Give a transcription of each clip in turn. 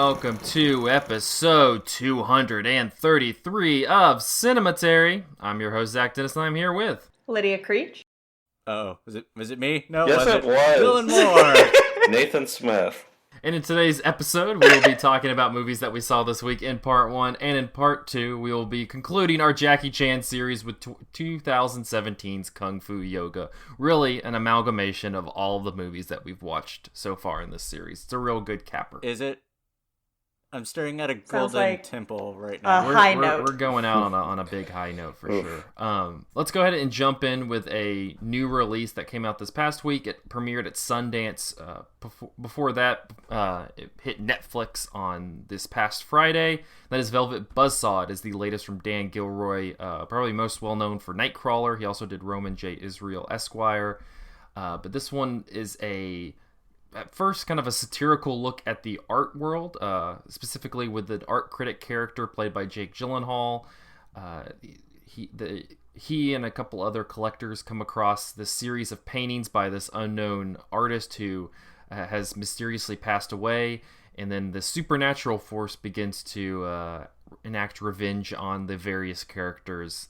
welcome to episode 233 of Cinematary. I'm your host, Zach Dennis, and I'm here with... Lydia Creech. Oh, was it me? No, yes, it was. Dylan Moore. Nathan Smith. And in today's episode, we will be talking about movies that we saw this week in part 1, and in part 2, we will be concluding our Jackie Chan series with 2017's Kung Fu Yoga. Really an amalgamation of all of the movies that we've watched so far in this series. It's a real good capper. Is it? I'm staring at a Sounds golden like temple right now. We're going out on a big high note for sure. Let's go ahead and jump in with a new release that came out this past week. It premiered at Sundance. Before that, it hit Netflix on this past Friday. That is Velvet Buzzsaw. It is the latest from Dan Gilroy, probably most well known for Nightcrawler. He also did Roman J. Israel Esquire. But this one is at first kind of a satirical look at the art world, specifically with the art critic character played by Jake Gyllenhaal. He and a couple other collectors come across this series of paintings by this unknown artist who has mysteriously passed away, and then the supernatural force begins to enact revenge on the various characters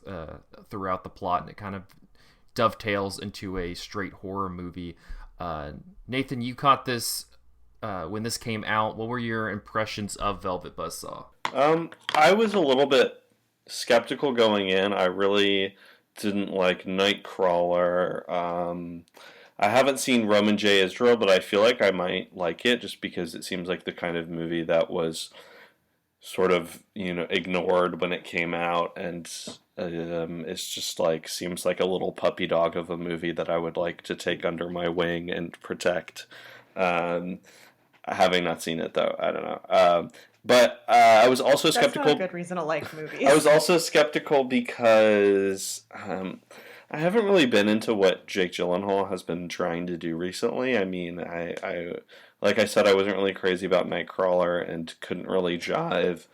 throughout the plot, and it kind of dovetails into a straight horror movie. Nathan, you caught this when this came out. What were your impressions of Velvet Buzzsaw? I was a little bit skeptical going in. I really didn't like Nightcrawler. I haven't seen Roman J. Israel, but I feel like I might like it just because it seems like the kind of movie that was sort of, ignored when it came out, and it's just like seems like a little puppy dog of a movie that I would like to take under my wing and protect. Having not seen it though, I don't know. But I was also skeptical. That's not a good reason to like movies. I was also skeptical because I haven't really been into what Jake Gyllenhaal has been trying to do recently. I mean, I like I said, I wasn't really crazy about Nightcrawler and couldn't really jive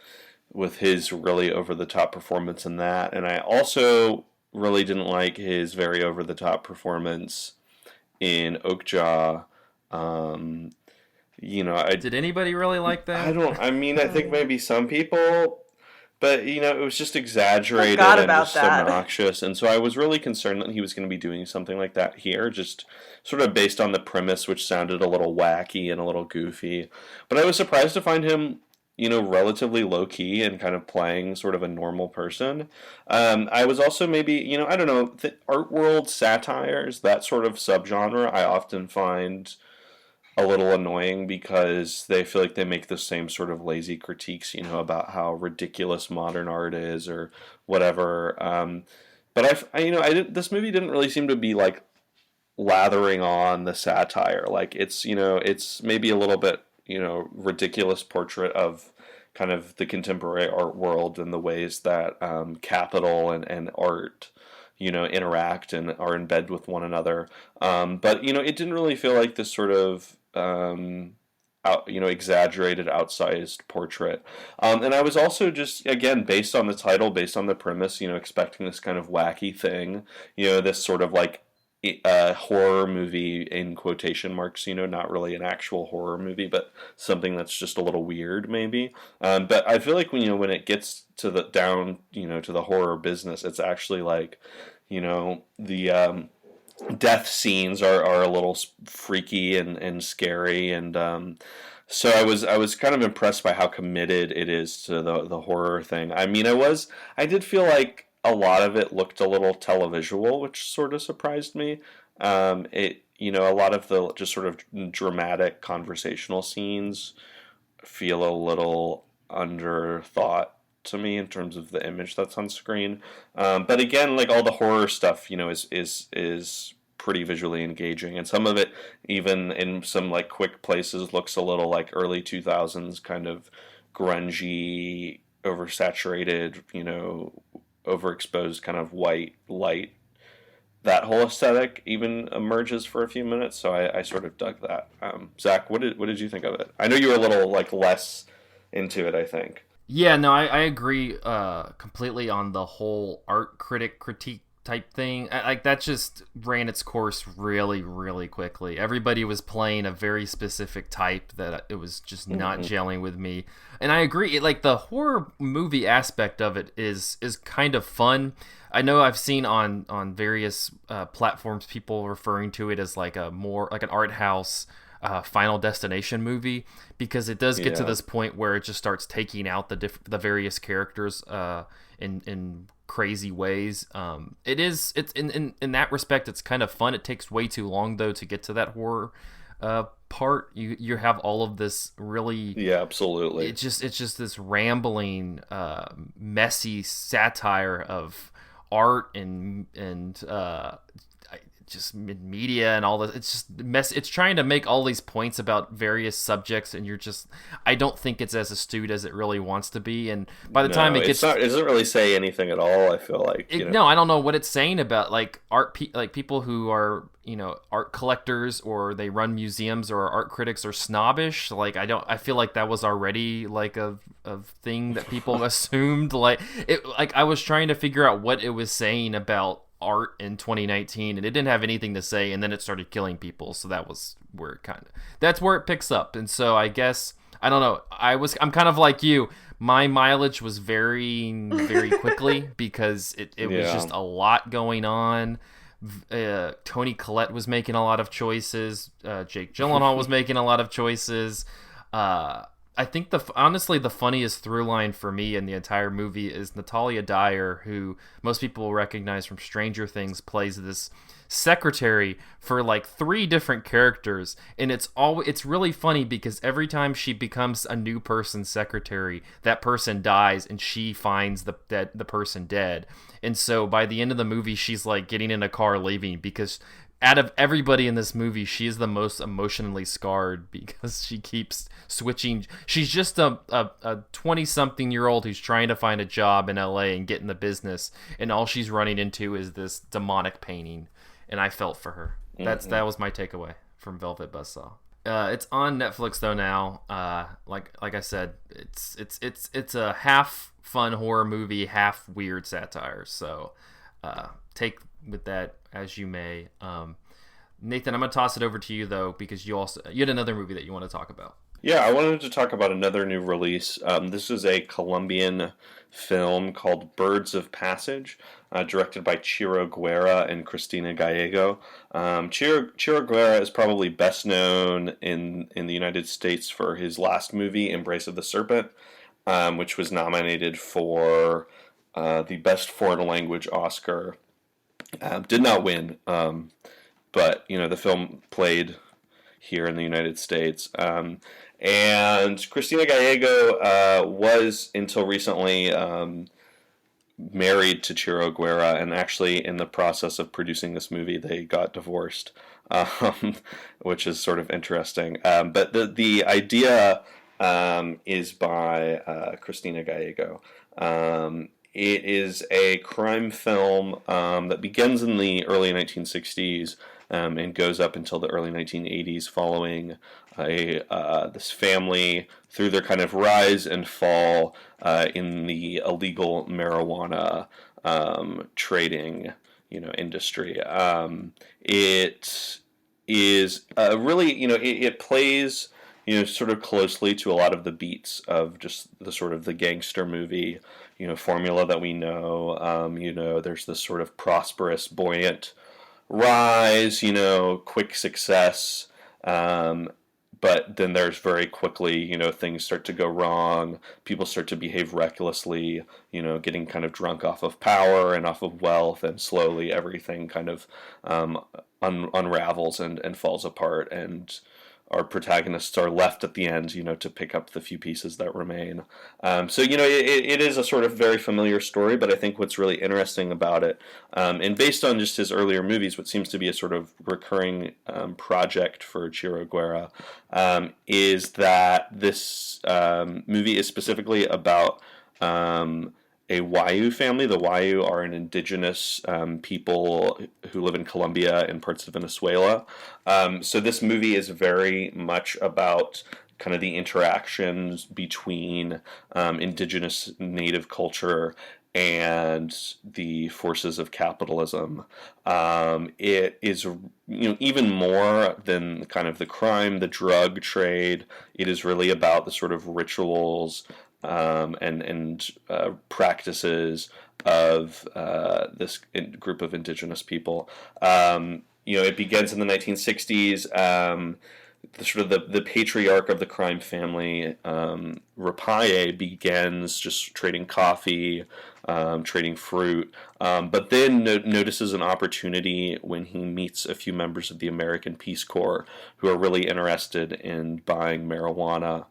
with his really over-the-top performance in that. And I also really didn't like his very over-the-top performance in Oakjaw. Did anybody really like that? I think maybe some people, but, it was just exaggerated and just obnoxious. And so I was really concerned that he was going to be doing something like that here, just sort of based on the premise, which sounded a little wacky and a little goofy. But I was surprised to find him, relatively low-key and kind of playing sort of a normal person. I was also maybe, I don't know, the art world satires, that sort of subgenre, I often find a little annoying because they feel like they make the same sort of lazy critiques, about how ridiculous modern art is or whatever. But this movie didn't really seem to be like lathering on the satire. Like it's maybe a little bit, ridiculous portrait of kind of the contemporary art world and the ways that capital and art interact and are in bed with one another. But it didn't really feel like this sort of exaggerated, outsized portrait. And I was also just, again, based on the title, based on the premise, expecting this kind of wacky thing, this sort of like horror movie in quotation marks, not really an actual horror movie, but something that's just a little weird, maybe. But I feel like when it gets to the down, to the horror business, it's actually like, the death scenes are a little freaky and scary, and so I was kind of impressed by how committed it is to the horror thing. I mean, I did feel like a lot of it looked a little televisual, which sort of surprised me. A lot of the just sort of dramatic conversational scenes feel a little underthought to me in terms of the image that's on screen. But again, like all the horror stuff, is pretty visually engaging, and some of it, even in some like quick places, looks a little like early 2000s kind of grungy, oversaturated, overexposed kind of white light. That whole aesthetic even emerges for a few minutes, so I sort of dug that. Zach, what did you think of it? I know you were a little like less into it, I think. Yeah, no, I agree completely on the whole art critic critique type thing. Like that just ran its course really, really quickly. Everybody was playing a very specific type that it was just not gelling with me. And I agree. Like the horror movie aspect of it is kind of fun. I know I've seen on various platforms people referring to it as like more like an art house Final Destination movie, because it does get to this point where it just starts taking out the various characters in crazy ways. It's in that respect, it's kind of fun. It takes way too long though to get to that horror part. You have all of this really absolutely. It's just this rambling, messy satire of art and just media and all this. It's just it's trying to make all these points about various subjects, and I don't think it's as astute as it really wants to be. And by the time it doesn't really say anything at all. I feel like no, I don't know what it's saying about like like people who are art collectors or they run museums or art critics are snobbish. Like I feel like that was already like a thing that people assumed. Like I was trying to figure out what it was saying about art in 2019, and it didn't have anything to say, and then it started killing people. So that was where that's where it picks up. And so I guess I don't know. I'm kind of like you. My mileage was varying very quickly because it was just a lot going on. Toni Collette was making a lot of choices. Jake Gyllenhaal was making a lot of choices. I think honestly the funniest through line for me in the entire movie is Natalia Dyer, who most people will recognize from Stranger Things, plays this secretary for like 3 different characters, and it's really funny because every time she becomes a new person's secretary, that person dies and she finds the person dead. And so by the end of the movie, she's like getting in a car leaving because out of everybody in this movie, she is the most emotionally scarred because she keeps switching. She's just a 20-something-year-old who's trying to find a job in LA and get in the business, and all she's running into is this demonic painting. And I felt for her. That was my takeaway from Velvet Buzzsaw. It's on Netflix though now. Like I said, it's a half fun horror movie, half weird satire. So take with that as you may. Nathan, I'm gonna toss it over to you though, because you had another movie that you want to talk about. Yeah, I wanted to talk about another new release. This is a Colombian film called Birds of Passage, directed by Chiro Guerra and Cristina Gallego. Chiro Guerra is probably best known in the United States for his last movie, Embrace of the Serpent, which was nominated for the Best Foreign Language Oscar. Did not win, but the film played here in the United States. And Cristina Gallego was, until recently, married to Chiro Guerra, and actually in the process of producing this movie, they got divorced, which is sort of interesting. But the idea is by Cristina Gallego. It is a crime film that begins in the early 1960s and goes up until the early 1980s, following this family through their kind of rise and fall in the illegal marijuana trading, industry. It is really, it plays, sort of closely to a lot of the beats of just the sort of the gangster movie, formula that we know. There's this sort of prosperous, buoyant rise, quick success, but then there's very quickly, things start to go wrong. People start to behave recklessly, getting kind of drunk off of power and off of wealth, and slowly everything kind of unravels and falls apart, and our protagonists are left at the end, to pick up the few pieces that remain. So, it is a sort of very familiar story, but I think what's really interesting about it, and based on just his earlier movies, what seems to be a sort of recurring project for Chiro Guerra, is that this movie is specifically about a Wayu family. The Wayu are an indigenous people who live in Colombia and parts of Venezuela. So this movie is very much about kind of the interactions between indigenous native culture and the forces of capitalism. It is, even more than kind of the crime, the drug trade. It is really about the sort of rituals and practices of this group of indigenous people. It begins in the 1960s. The patriarch of the crime family, Rapaye, begins just trading coffee, trading fruit, but then notices an opportunity when he meets a few members of the American Peace Corps who are really interested in buying marijuana.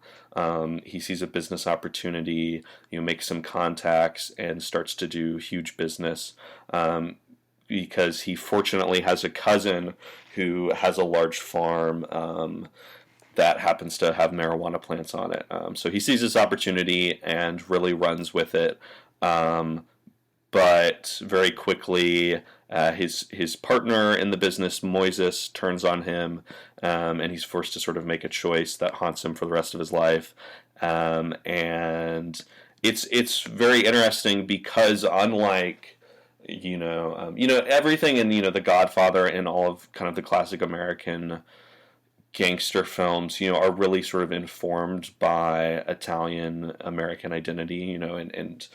He sees a business opportunity, makes some contacts, and starts to do huge business. Because he fortunately has a cousin who has a large farm that happens to have marijuana plants on it. So he sees this opportunity and really runs with it. But very quickly, his partner in the business, Moises, turns on him, and he's forced to sort of make a choice that haunts him for the rest of his life. And it's very interesting because unlike everything in The Godfather and all of kind of the classic American gangster films, are really sort of informed by Italian American identity, and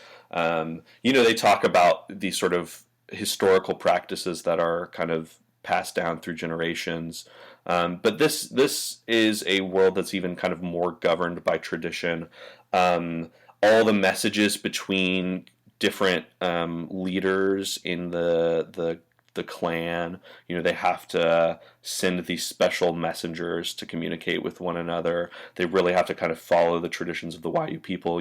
they talk about these sort of historical practices that are kind of passed down through generations. But this is a world that's even kind of more governed by tradition. All the messages between different leaders in the clan, they have to send these special messengers to communicate with one another. They really have to kind of follow the traditions of the Wayuu people.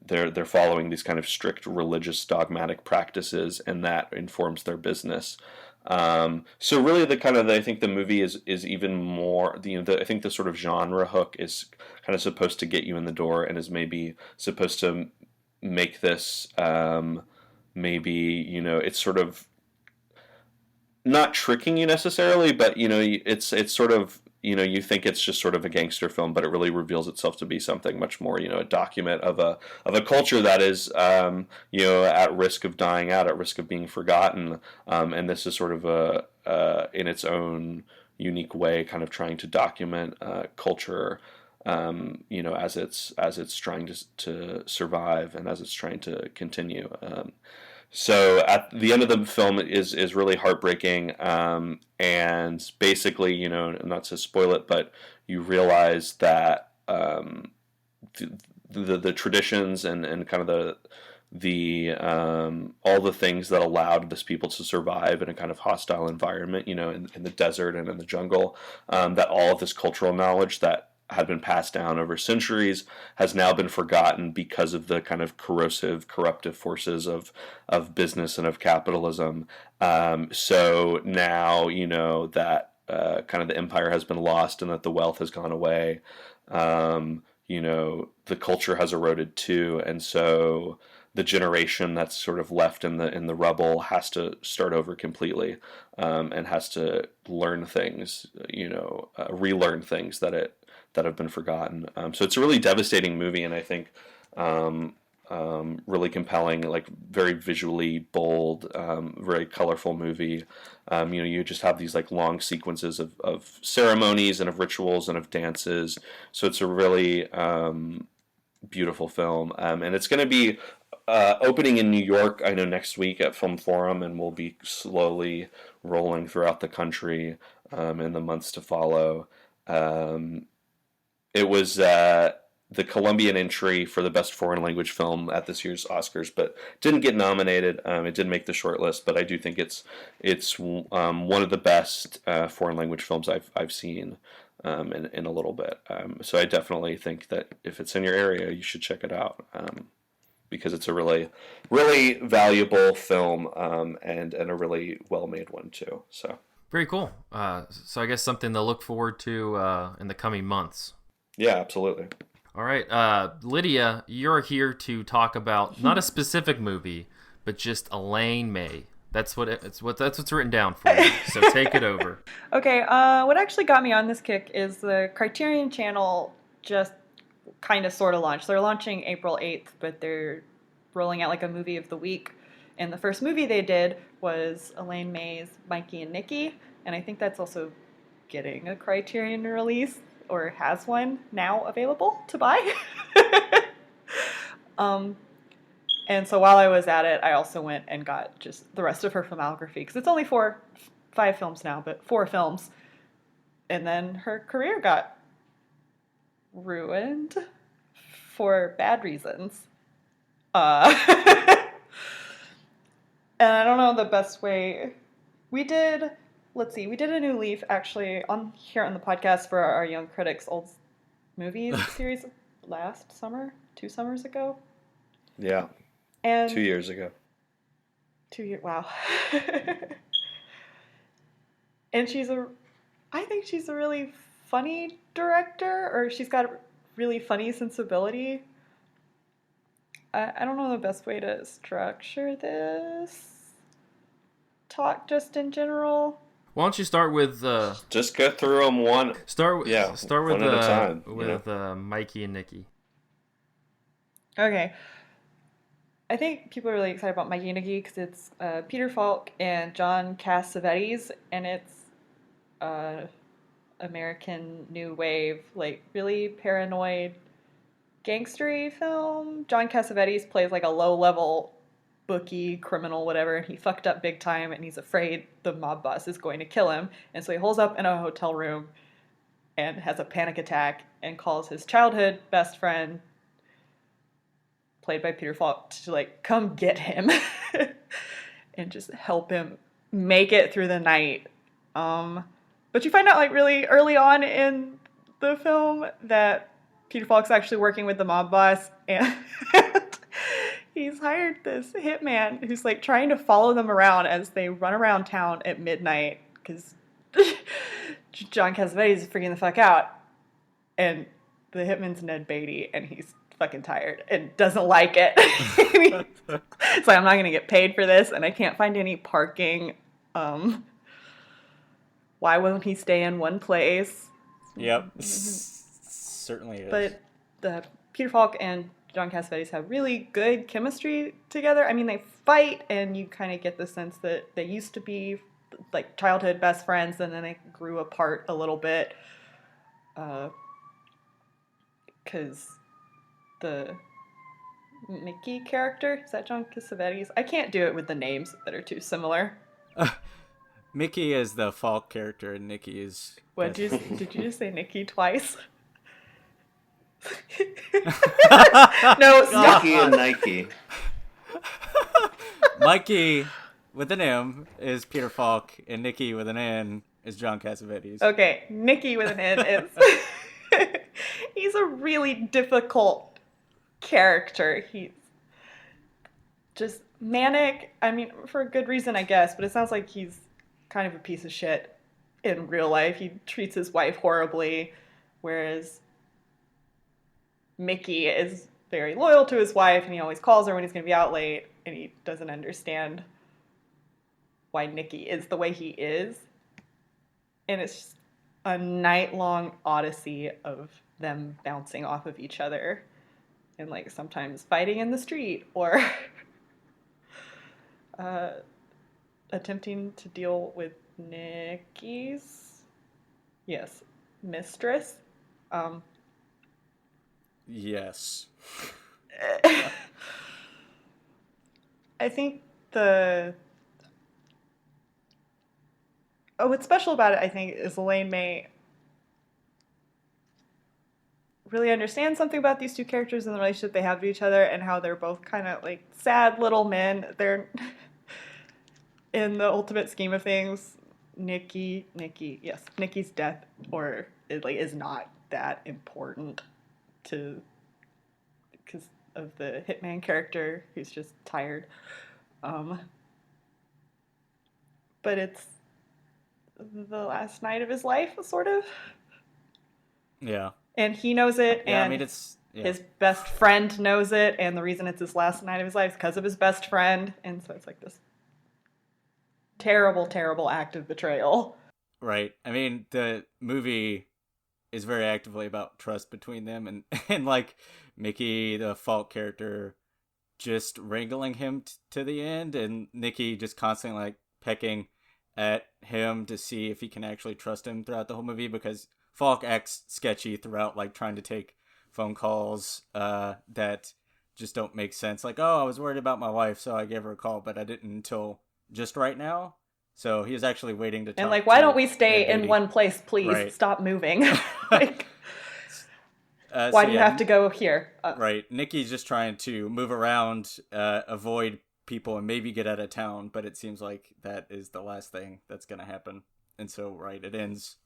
They're following these kind of strict religious dogmatic practices, and that informs their business. So really, I think the movie is even more. I think the sort of genre hook is kind of supposed to get you in the door, and is maybe supposed to make this it's sort of not tricking you necessarily, but it's sort of you think it's just sort of a gangster film, but it really reveals itself to be something much more, a document of a culture that is at risk of dying out, at risk of being forgotten, and this is sort of in its own unique way kind of trying to document culture, as it's trying to survive and as it's trying to continue. So at the end of the film is really heartbreaking, and basically, not to spoil it, but you realize that the traditions and kind of the all the things that allowed this people to survive in a kind of hostile environment, in the desert and in the jungle, that all of this cultural knowledge that had been passed down over centuries has now been forgotten because of the kind of corrosive, corruptive forces of business and of capitalism. So now, that kind of the empire has been lost and that the wealth has gone away. The culture has eroded too, and so the generation that's sort of left in the rubble has to start over completely, and has to learn things, relearn things that have been forgotten. So it's a really devastating movie, and I think really compelling, like very visually bold, very colorful movie. You just have these like long sequences of ceremonies and of rituals and of dances. So it's a really beautiful film, and it's going to be opening in New York, I know, next week at Film Forum, and will be slowly rolling throughout the country in the months to follow. It was the Colombian entry for the best foreign language film at this year's Oscars, but didn't get nominated. It did make the short list, but I do think it's one of the best foreign language films I've seen in a little bit. So I definitely think that if it's in your area, you should check it out, because it's a really, really valuable film, and a really well-made one too. So very cool. So I guess something to look forward to in the coming months. Yeah, absolutely. All right, Lydia, you're here to talk about not a specific movie, but just Elaine May. That's what's written down for you. So take it over. Okay, what actually got me on this kick is the Criterion Channel just kind of sort of launched. They're launching April 8th, but they're rolling out like a movie of the week. And the first movie they did was Elaine May's Mikey and Nicky, and I think that's also getting a Criterion release, or has one now available to buy. And so while I was at it, I also went and got just the rest of her filmography, because it's only 5 films now, but 4 films. And then her career got ruined for bad reasons. And I don't know the best way. We did a new leaf actually here on the podcast for our Young Critics Old Movies series last summer, 2 summers ago. Yeah. And 2 years ago. 2 years, wow. And I think she's a really funny director, or she's got a really funny sensibility. I don't know the best way to structure this talk just in general. Why don't you start with just go through them one. Start with one at a time, with Mikey and Nicky. Okay. I think people are really excited about Mikey and Nicky because it's Peter Falk and John Cassavetes, and it's American New Wave, like really paranoid gangstery film. John Cassavetes plays like a low-level bookie, criminal, whatever, and he fucked up big time, and he's afraid the mob boss is going to kill him, and so he holds up in a hotel room and has a panic attack and calls his childhood best friend, played by Peter Falk, to like come get him and just help him make it through the night. But you find out like really early on in the film that Peter Falk's actually working with the mob boss, and he's hired this hitman who's like trying to follow them around as they run around town at midnight because John Cassavetes is freaking the fuck out, and the hitman's Ned Beatty, and he's fucking tired and doesn't like it. It's like, I'm not gonna get paid for this, and I can't find any parking. Why won't he stay in one place? Yep. Certainly is. But the Peter Falk and John Cassavetes have really good chemistry together. I mean, they fight, and you kind of get the sense that they used to be like childhood best friends, and then they grew apart a little bit. Because the Mickey character, is that John Cassavetes? I can't do it with the names that are too similar. Mickey is the Falk character, and Nicky is... Did you just say Nicky twice? No, Nicky and Nike. Mikey with an M is Peter Falk, and Nicky with an N is John Cassavetes. Okay, Nicky with an N is... He's a really difficult character. He's just manic. I mean, for a good reason, I guess, but it sounds like he's kind of a piece of shit in real life. He treats his wife horribly, whereas Mickey is very loyal to his wife, and he always calls her when he's going to be out late, and he doesn't understand why Nicky is the way he is. And it's just a night-long odyssey of them bouncing off of each other and like sometimes fighting in the street or attempting to deal with Nicky's mistress. Yes. I think what's special about it, I think, is Elaine May really understands something about these two characters and the relationship they have to each other, and how they're both kind of like sad little men. They're in the ultimate scheme of things, Nicky's death is not that important because of the hitman character who's just tired. But it's the last night of his life, sort of. Yeah. And he knows it, Yeah, and I mean, it's... Yeah. his best friend knows it, and the reason it's his last night of his life is because of his best friend, and so it's like this terrible, terrible act of betrayal. Right. I mean, the movie is very actively about trust between them, and and like Mickey, the Falk character, just wrangling him to the end, and Nicky just constantly like pecking at him to see if he can actually trust him throughout the whole movie, because Falk acts sketchy throughout, like trying to take phone calls that just don't make sense. Like, oh, I was worried about my wife, so I gave her a call, but I didn't until just right now. So he was actually waiting to talk. And like, why don't we stay Ned in Beatty. one place, please? Right. Stop moving. Like, why so do you yeah, have to go here? Right. Nicky's just trying to move around, avoid people, and maybe get out of town, but it seems like that is the last thing that's going to happen. And so, right, it ends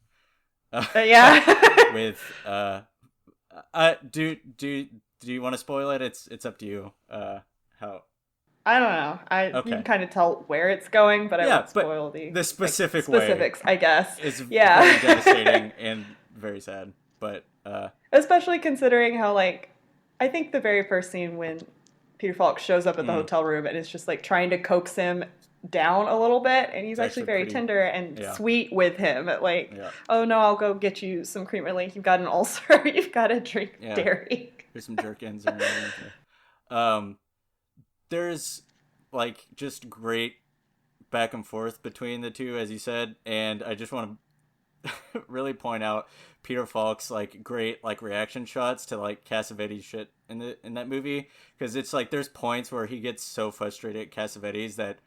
Yeah. with do you want to spoil it? It's up to you. How I don't know. You can kind of tell where it's going, but I won't spoil the specifics, I guess. It's yeah. very devastating and very sad. But especially considering how, like, I think the very first scene when Peter Falk shows up at the hotel room and is just like trying to coax him down a little bit, and he's actually very tender and sweet with him. Like, oh no, I'll go get you some cream relief. You've got an ulcer. You've got to drink dairy. Here's some jerkins. There's like just great back and forth between the two, as you said, and I just want to really point out Peter Falk's like great like reaction shots to like Cassavetes shit in that movie, because it's like there's points where he gets so frustrated at Cassavetes that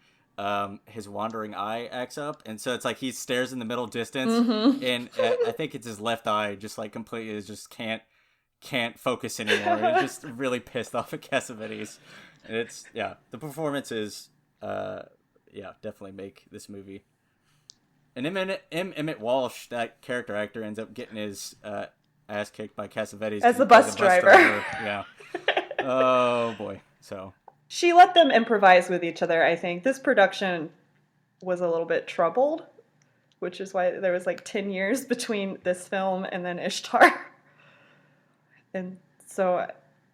his wandering eye acts up, and so it's like he stares in the middle distance, and I think it's his left eye just like completely just can't focus anymore. It's just really pissed off at Cassavetes. And it's the performances definitely make this movie. And Emmett Walsh, that character actor, ends up getting his ass kicked by Cassavetes as the bus driver. Yeah. Oh boy. So she let them improvise with each other. I think this production was a little bit troubled, which is why there was like 10 years between this film and then Ishtar. And so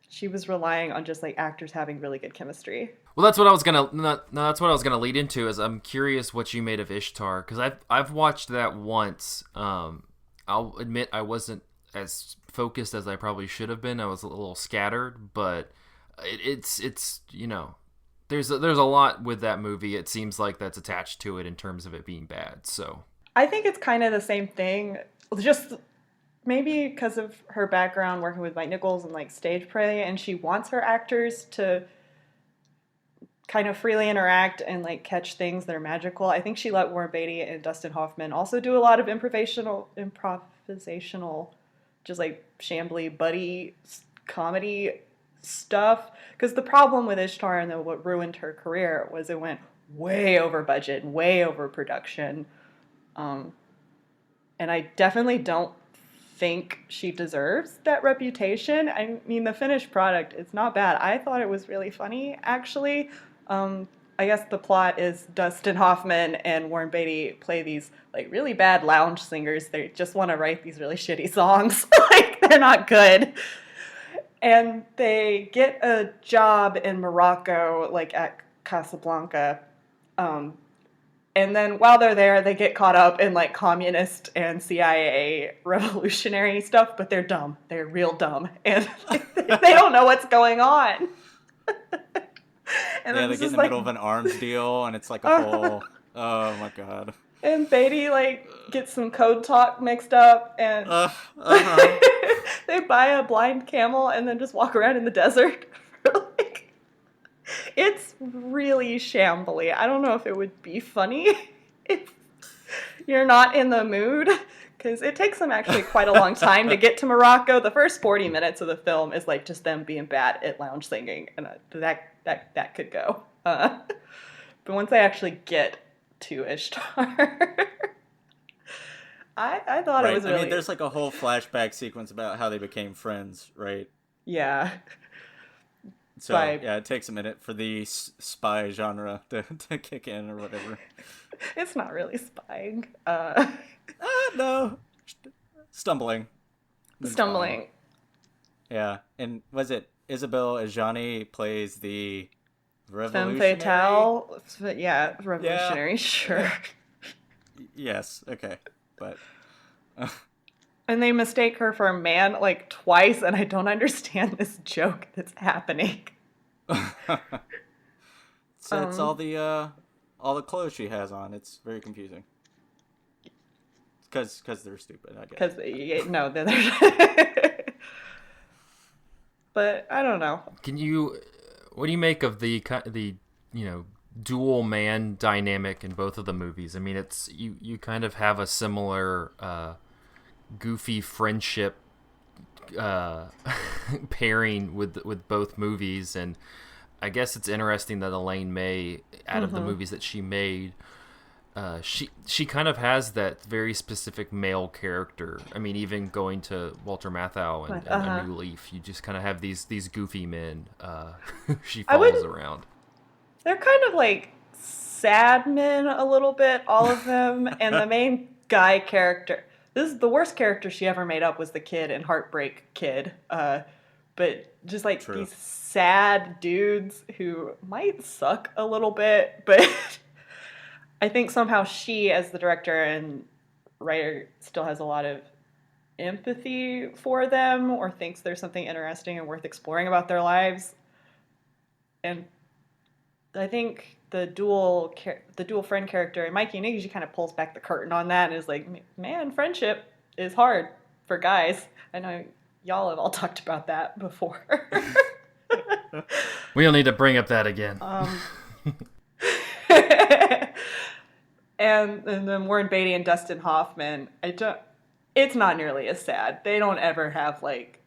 she was relying on just like actors having really good chemistry. Well, that's what I was gonna lead into. Is I'm curious what you made of Ishtar, because I've watched that once. I'll admit I wasn't as focused as I probably should have been. I was a little scattered, but it's there's a lot with that movie. It seems like that's attached to it in terms of it being bad. So I think it's kind of the same thing, just maybe because of her background working with Mike Nichols and like stage play, and she wants her actors to kind of freely interact and like catch things that are magical. I think she let Warren Beatty and Dustin Hoffman also do a lot of improvisational, just like shambly buddy comedy stuff. Because the problem with Ishtar and what ruined her career was it went way over budget and way over production. And I definitely don't think she deserves that reputation. I mean, the finished product is not bad. I thought it was really funny, actually. I guess the plot is Dustin Hoffman and Warren Beatty play these like really bad lounge singers. They just want to write these really shitty songs. Like, they're not good. And they get a job in Morocco, like at Casablanca. And then while they're there, they get caught up in like communist and CIA revolutionary stuff, but they're dumb. They're real dumb. And like, they don't know what's going on. And they get in the middle of an arms deal, and it's like a whole, oh my god. And Beatty like gets some code talk mixed up, and they buy a blind camel and then just walk around in the desert. Like, it's really shambly. I don't know if it would be funny if you're not in the mood, because it takes them actually quite a long time to get to Morocco. The first 40 minutes of the film is like just them being bad at lounge singing, and that could go. But once they actually get to Ishtar, I thought it was really... I mean, there's like a whole flashback sequence about how they became friends, right? Yeah. So, it takes a minute for the spy genre to kick in or whatever. It's not really spying. No. Stumbling. Stumbling. Yeah, and was it Isabelle Adjani plays the Femme revolutionary. fatale. Yeah, revolutionary, sure. Yes, okay. But And they mistake her for a man like twice, and I don't understand this joke that's happening. so it's all the clothes she has on. It's very confusing. Because they're stupid, I guess. Because no, they're but I don't know. What do you make of the dual man dynamic in both of the movies? I mean, it's you kind of have a similar goofy friendship pairing with both movies, and I guess it's interesting that Elaine May, out of the movies that she made, she kind of has that very specific male character. I mean, even going to Walter Matthau and A New Leaf, you just kind of have these goofy men she follows around. They're kind of like sad men a little bit, all of them, and the main guy character. This is the worst character she ever made up was the kid in Heartbreak Kid. But just like these sad dudes who might suck a little bit, but I think somehow she, as the director and writer, still has a lot of empathy for them, or thinks there's something interesting and worth exploring about their lives. And I think the dual friend character in Mikey and Nicky, she kind of pulls back the curtain on that and is like, man, friendship is hard for guys. I know y'all have all talked about that before. We don't need to bring up that again. And then Warren Beatty and Dustin Hoffman, it's not nearly as sad. They don't ever have like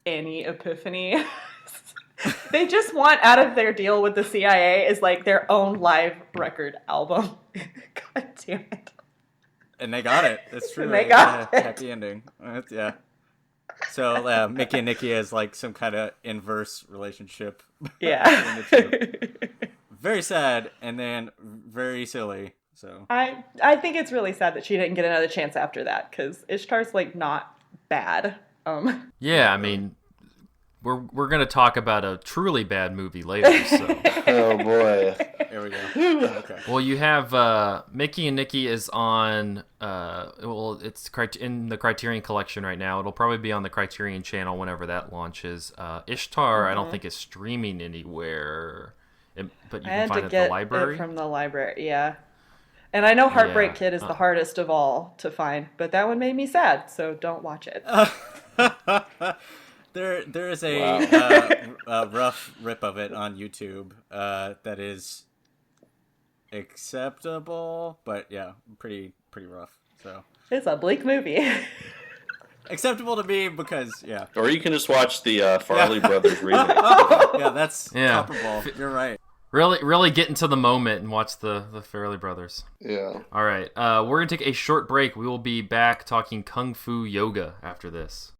any epiphany. They just want out of their deal with the CIA is like their own live record album. God damn it. And they got it. It's true. And they got it. Happy ending. Yeah. So Mickey and Nicky has like some kind of inverse relationship. Yeah. Very sad and then very silly. So I think it's really sad that she didn't get another chance after that, because Ishtar's like not bad. Yeah, I mean, we're gonna talk about a truly bad movie later. So. Oh boy. There we go. Okay. Well, you have Mickey and Nicky is on. It's in the Criterion Collection right now. It'll probably be on the Criterion channel whenever that launches. Ishtar, I don't think is streaming anywhere, but you can find it at the library. It from the library, yeah. And I know Heartbreak Kid is the hardest of all to find, but that one made me sad, so don't watch it. There is a rough rip of it on YouTube that is acceptable, but yeah, pretty rough. So it's a bleak movie. Acceptable to me because Or you can just watch the Farley Brothers remake. That's comparable. You're right. Really get into the moment and watch the Farrelly Brothers. Yeah. All right. We're going to take a short break. We will be back talking Kung Fu Yoga after this.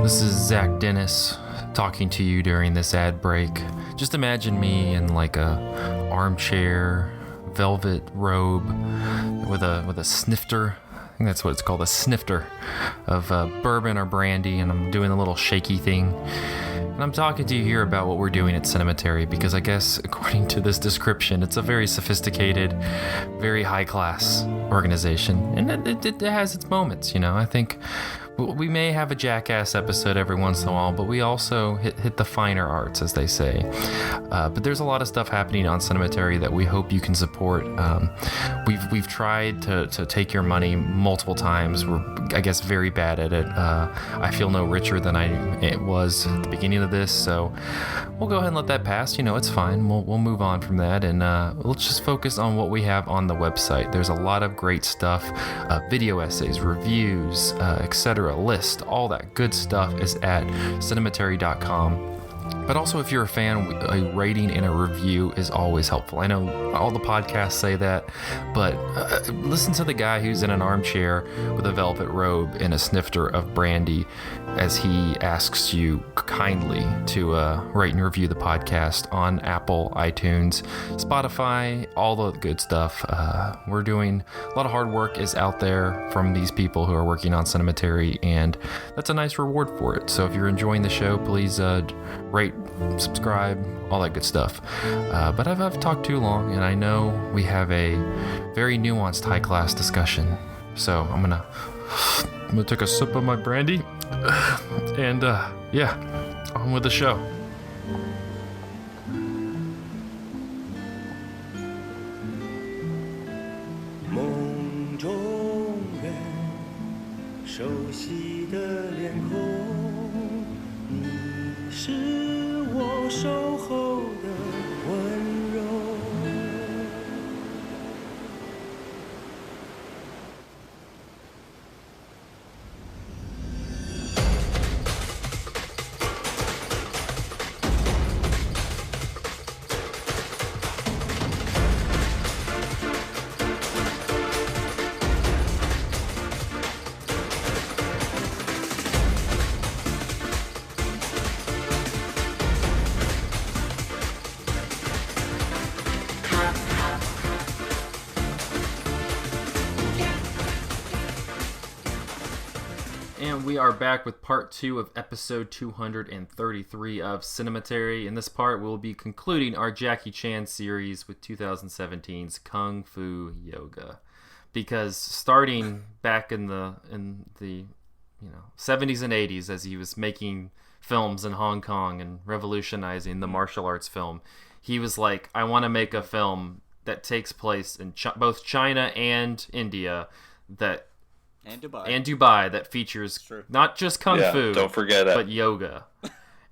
This is Zach Dennis talking to you during this ad break. Just imagine me in like a armchair, velvet robe with a snifter. I think that's what it's called, a snifter of bourbon or brandy, and I'm doing a little shaky thing. And I'm talking to you here about what we're doing at Cinematary, because I guess, according to this description, it's a very sophisticated, very high-class organization. And it has its moments, you know. I think we may have a jackass episode every once in a while, but we also hit the finer arts, as they say. But there's a lot of stuff happening on Cinematary that we hope you can support. We've tried to take your money multiple times. We're, I guess, very bad at it. I feel no richer than I was at the beginning of this, so we'll go ahead and let that pass. You know, it's fine. We'll move on from that, and let's just focus on what we have on the website. There's a lot of great stuff, video essays, reviews, etc. List, all that good stuff is at cinematary.com. But also, if you're a fan, a rating and a review is always helpful. I know all the podcasts say that, but listen to the guy who's in an armchair with a velvet robe and a snifter of brandy as he asks you kindly to rate and review the podcast on Apple, iTunes, Spotify, all the good stuff. We're doing a lot of hard work is out there from these people who are working on Cinematary, and that's a nice reward for it. So if you're enjoying the show, please rate, subscribe, all that good stuff. But I've talked too long, and I know we have a very nuanced high-class discussion. So I'm gonna take a sip of my brandy, and on with the show. And we are back with part 2 of episode 233 of Cinematary. In this part, we'll be concluding our Jackie Chan series with 2017's Kung Fu Yoga. Because starting back in the 70s and 80s, as he was making films in Hong Kong and revolutionizing the martial arts film, he was like, I want to make a film that takes place in both China and India and Dubai that features not just kung fu, don't forget it, but yoga,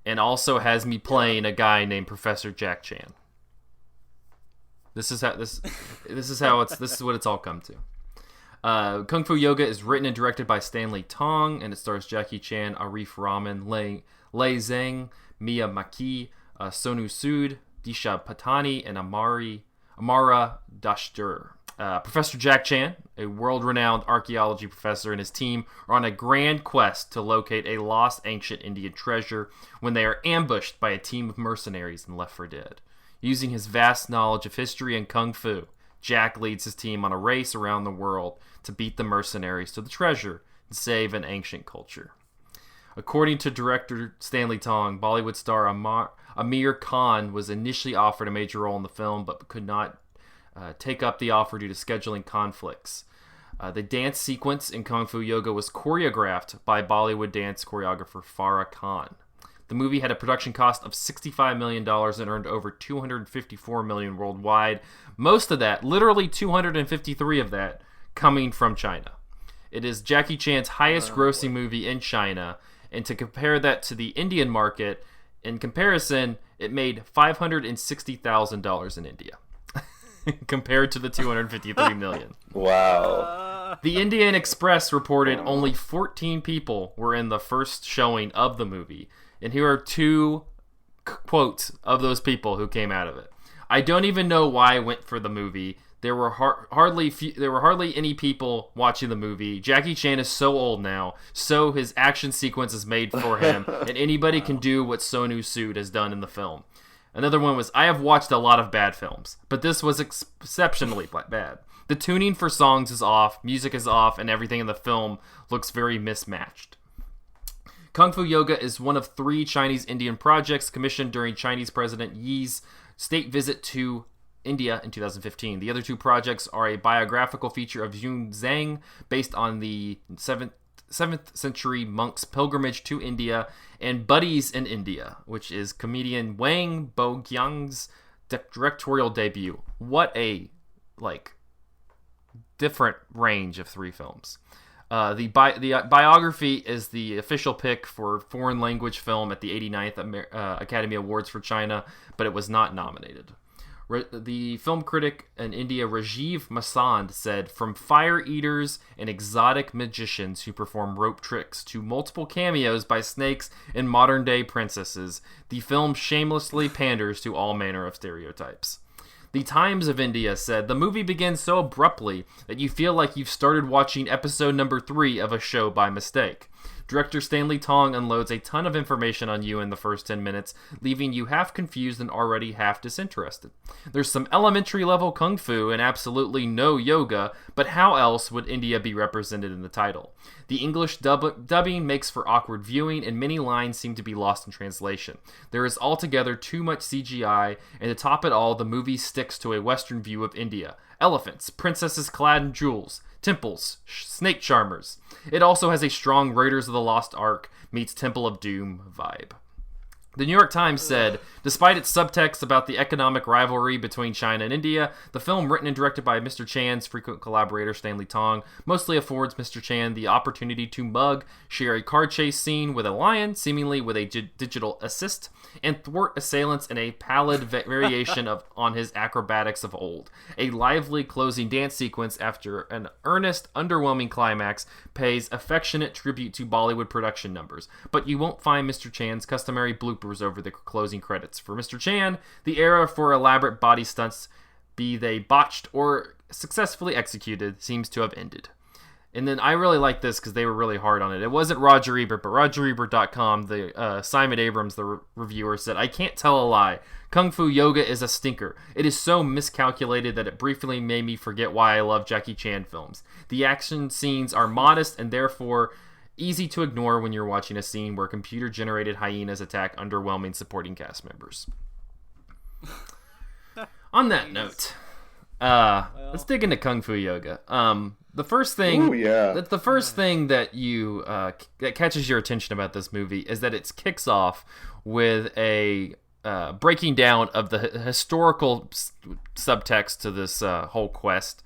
and also has me playing a guy named Professor Jack Chan. This is what it's all come to. Kung Fu Yoga is written and directed by Stanley Tong, and it stars Jackie Chan, Arif Rahman, Lei Zhang, Mia Maki, Sonu Sood, Disha Patani, and Amara Dashtur. Professor Jack Chan, a world-renowned archaeology professor, and his team are on a grand quest to locate a lost ancient Indian treasure when they are ambushed by a team of mercenaries in Left 4 Dead. Using his vast knowledge of history and kung fu, Jack leads his team on a race around the world to beat the mercenaries to the treasure and save an ancient culture. According to director Stanley Tong, Bollywood star Amir Khan was initially offered a major role in the film but could not take up the offer due to scheduling conflicts. The dance sequence in Kung Fu Yoga was choreographed by Bollywood dance choreographer Farah Khan. The movie had a production cost of $65 million and earned over $254 million worldwide. Most of that, literally 253 of that, coming from China. It is Jackie Chan's highest grossing movie in China, and to compare that to the Indian market, in comparison, it made $560,000 in India. Compared to the $253 million. Wow. The Indian Express reported only 14 people were in the first showing of the movie. And here are 2 quotes of those people who came out of it. I don't even know why I went for the movie. There were hardly any people watching the movie. Jackie Chan is so old now, so his action sequence is made for him, and anybody can do what Sonu Sood has done in the film. Another one was, I have watched a lot of bad films, but this was exceptionally bad. The tuning for songs is off, music is off, and everything in the film looks very mismatched. Kung Fu Yoga is one of 3 Chinese-Indian projects commissioned during Chinese President Yi's state visit to India in 2015. The other 2 projects are a biographical feature of Yun Zhang based on the 7th century monks' pilgrimage to India, and Buddies in India, which is comedian Wang Bogyang's directorial debut. What a different range of 3 films. The biography is the official pick for foreign language film at the 89th Academy Awards for China, but it was not nominated. The film critic in India, Rajiv Masand, said, "From fire eaters and exotic magicians who perform rope tricks to multiple cameos by snakes and modern-day princesses, the film shamelessly panders to all manner of stereotypes." The Times of India said, "The movie begins so abruptly that you feel like you've started watching episode number 3 of a show by mistake. Director Stanley Tong unloads a ton of information on you in the first 10 minutes, leaving you half confused and already half disinterested. There's some elementary level kung fu and absolutely no yoga, but how else would India be represented in the title? The English dubbing makes for awkward viewing, and many lines seem to be lost in translation. There is altogether too much CGI, and to top it all, the movie sticks to a Western view of India. Elephants, princesses clad in jewels, temples, snake charmers. It also has a strong Raiders of the Lost Ark meets Temple of Doom vibe." The New York Times said, "Despite its subtext about the economic rivalry between China and India, the film, written and directed by Mr. Chan's frequent collaborator Stanley Tong, mostly affords Mr. Chan the opportunity to mug, share a car chase scene with a lion, seemingly with a digital assist, and thwart assailants in a pallid variation on his acrobatics of old. A lively closing dance sequence after an earnest, underwhelming climax pays affectionate tribute to Bollywood production numbers, but you won't find Mr. Chan's customary bloopers over the closing credits. For Mr. Chan, the era for elaborate body stunts, be they botched or successfully executed, seems to have ended." And then I really like this because they were really hard on it. It wasn't Roger Ebert, but RogerEbert.com, Simon Abrams, the reviewer, said, "I can't tell a lie. Kung Fu Yoga is a stinker. It is so miscalculated that it briefly made me forget why I love Jackie Chan films. The action scenes are modest and therefore easy to ignore when you're watching a scene where computer-generated hyenas attack underwhelming supporting cast members." On that note, let's dig into Kung Fu Yoga. The first thing, the first thing that you that catches your attention about this movie is that it kicks off with a breaking down of the historical subtext to this whole quest.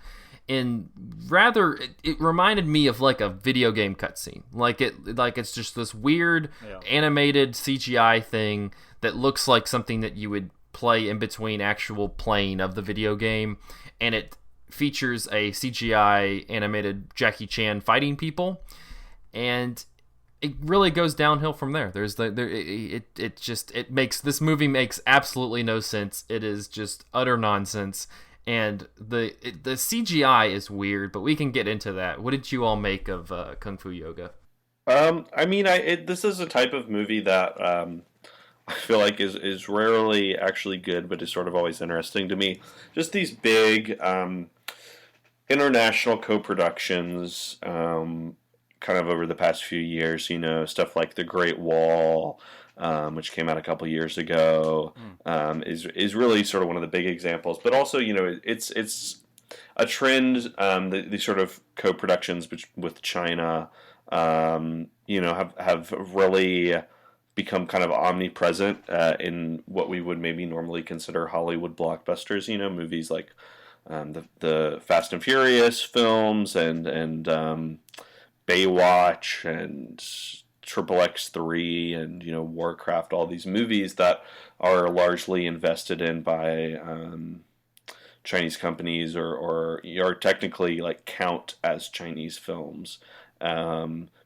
And rather, it reminded me of like a video game cutscene. Like it's just this weird animated CGI thing that looks like something that you would play in between actual playing of the video game, and it features a CGI animated Jackie Chan fighting people, and it really goes downhill from there. This movie makes absolutely no sense. It is just utter nonsense. And the CGI is weird, but we can get into that. What did you all make of Kung Fu Yoga? This is a type of movie that I feel like is rarely actually good, but is sort of always interesting to me. Just these big international co-productions, kind of over the past few years. Stuff like The Great Wall, which came out a couple years ago, is really sort of one of the big examples. But also, it's a trend. The sort of co-productions with China, have really become kind of omnipresent in what we would maybe normally consider Hollywood blockbusters. Movies like the Fast and Furious films and Baywatch and XXX3 and Warcraft, all these movies that are largely invested in by Chinese companies or technically like count as Chinese films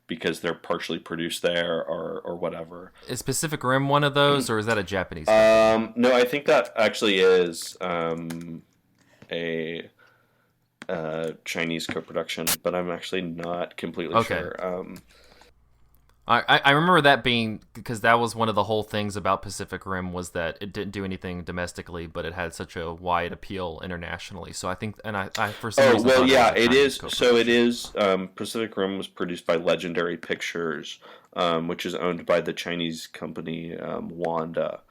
because they're partially produced there or whatever. Is Pacific Rim one of those, or is that a Japanese company? No, I think that actually is a Chinese co-production, but I'm actually not completely sure. I remember that being, because that was one of the whole things about Pacific Rim was that it didn't do anything domestically, but it had such a wide appeal internationally. So I think, and I for some reason, it is. So it is. Pacific Rim was produced by Legendary Pictures, which is owned by the Chinese company Wanda.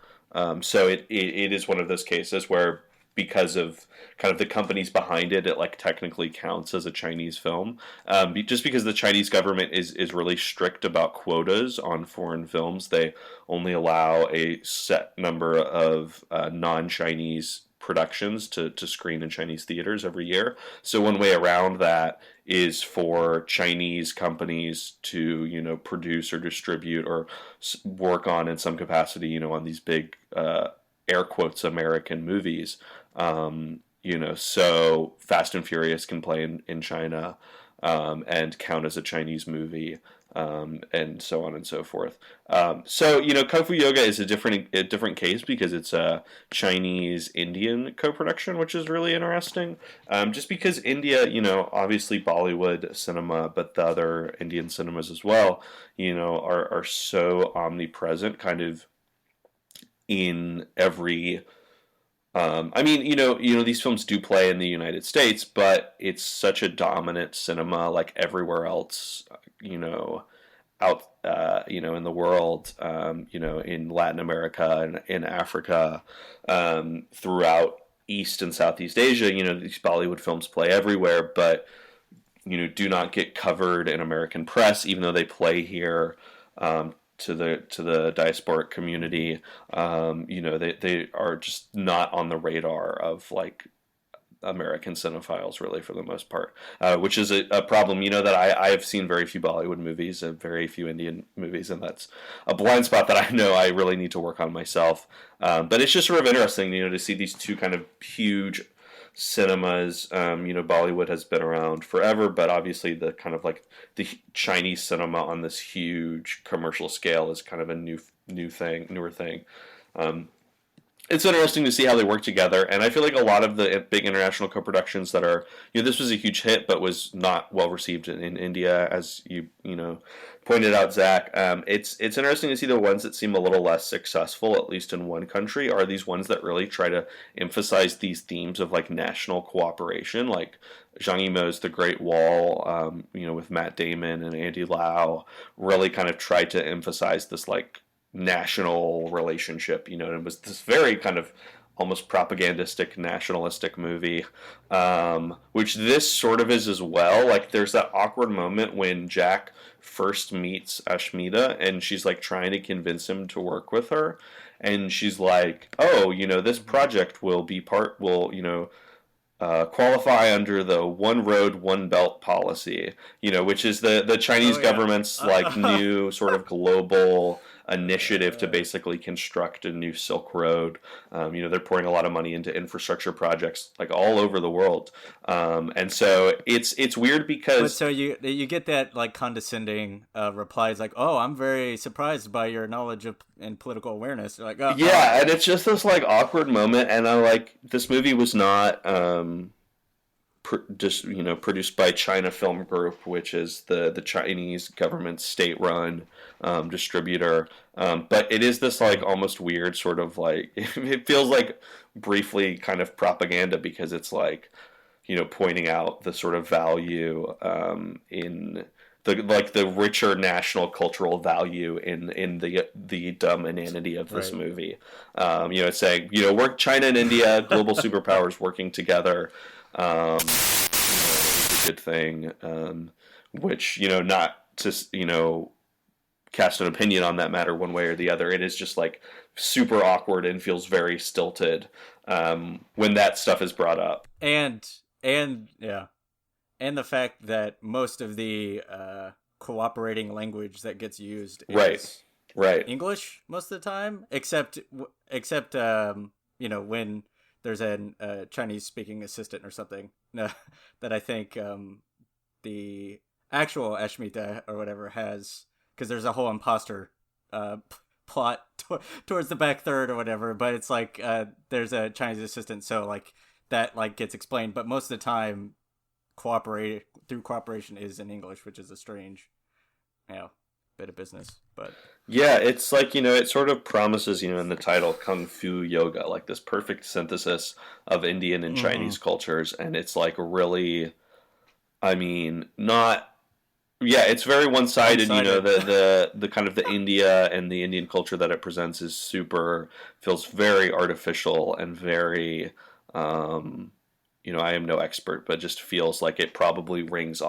So it is one of those cases where, because of kind of the companies behind it, it like technically counts as a Chinese film. Just because the Chinese government is really strict about quotas on foreign films. They only allow a set number of non-Chinese productions to screen in Chinese theaters every year. So one way around that is for Chinese companies to, produce or distribute or work on in some capacity, on these big, air quotes, American movies. So Fast and Furious can play in China, and count as a Chinese movie, and so on and so forth. Kung Fu Yoga is a different case because it's a Chinese Indian co-production, which is really interesting. Just because India, obviously Bollywood cinema, but the other Indian cinemas as well, are so omnipresent, kind of in every. These films do play in the United States, but it's such a dominant cinema, like everywhere else, out, in the world, in Latin America and in Africa, throughout East and Southeast Asia. These Bollywood films play everywhere, but do not get covered in American press, even though they play here. To the diasporic community, they are just not on the radar of like American cinephiles, really, for the most part, which is a problem. That I have seen very few Bollywood movies and very few Indian movies, and that's a blind spot that I know I really need to work on myself. But it's just sort of interesting, to see these two kind of huge cinemas. Bollywood has been around forever, but obviously the kind of like the Chinese cinema on this huge commercial scale is kind of a newer thing. It's interesting to see how they work together, and I feel like a lot of the big international co-productions that are, this was a huge hit, but was not well received in India, as you pointed out, Zach. It's interesting to see the ones that seem a little less successful, at least in one country, are these ones that really try to emphasize these themes of like national cooperation, like Zhang Yimou's The Great Wall, with Matt Damon and Andy Lau, really kind of tried to emphasize this like national relationship, and it was this very kind of almost propagandistic, nationalistic movie, which this sort of is as well. Like, there's that awkward moment when Jack first meets Ashmita, and she's like trying to convince him to work with her, and she's like, "Oh, this project will qualify under the one road, one belt policy," which is the Chinese government's like new sort of global initiative to basically construct a new Silk Road. They're pouring a lot of money into infrastructure projects like all over the world, and so it's weird because. But so you get that like condescending replies like, "Oh, I'm very surprised by your knowledge of and political awareness." You're like, oh, yeah, and it's just this like awkward moment, and I like this movie was not. Produced by China Film Group, which is the Chinese government state-run distributor. But it is this like almost weird sort of like it feels like briefly kind of propaganda, because it's like pointing out the sort of value in the richer national cultural value in the dumb inanity of this movie. It's saying we're China and India, global superpowers working together. It's a good thing, which, not to, cast an opinion on that matter one way or the other. It is just like super awkward and feels very stilted, when that stuff is brought up. And the fact that most of the cooperating language that gets used is right English most of the time, except when there's a Chinese speaking assistant or something that I think the actual Ashmita or whatever has, because there's a whole imposter plot towards the back third or whatever, but it's like there's a Chinese assistant, so like that like gets explained, but most of the time cooperation is in English, which is a strange bit of business. But yeah, it's like, it sort of promises, in the title, Kung Fu Yoga, like this perfect synthesis of Indian and Chinese cultures, and it's like really, it's very one-sided. The kind of the India and the Indian culture that it presents feels very artificial and very I am no expert, but just feels like it probably rings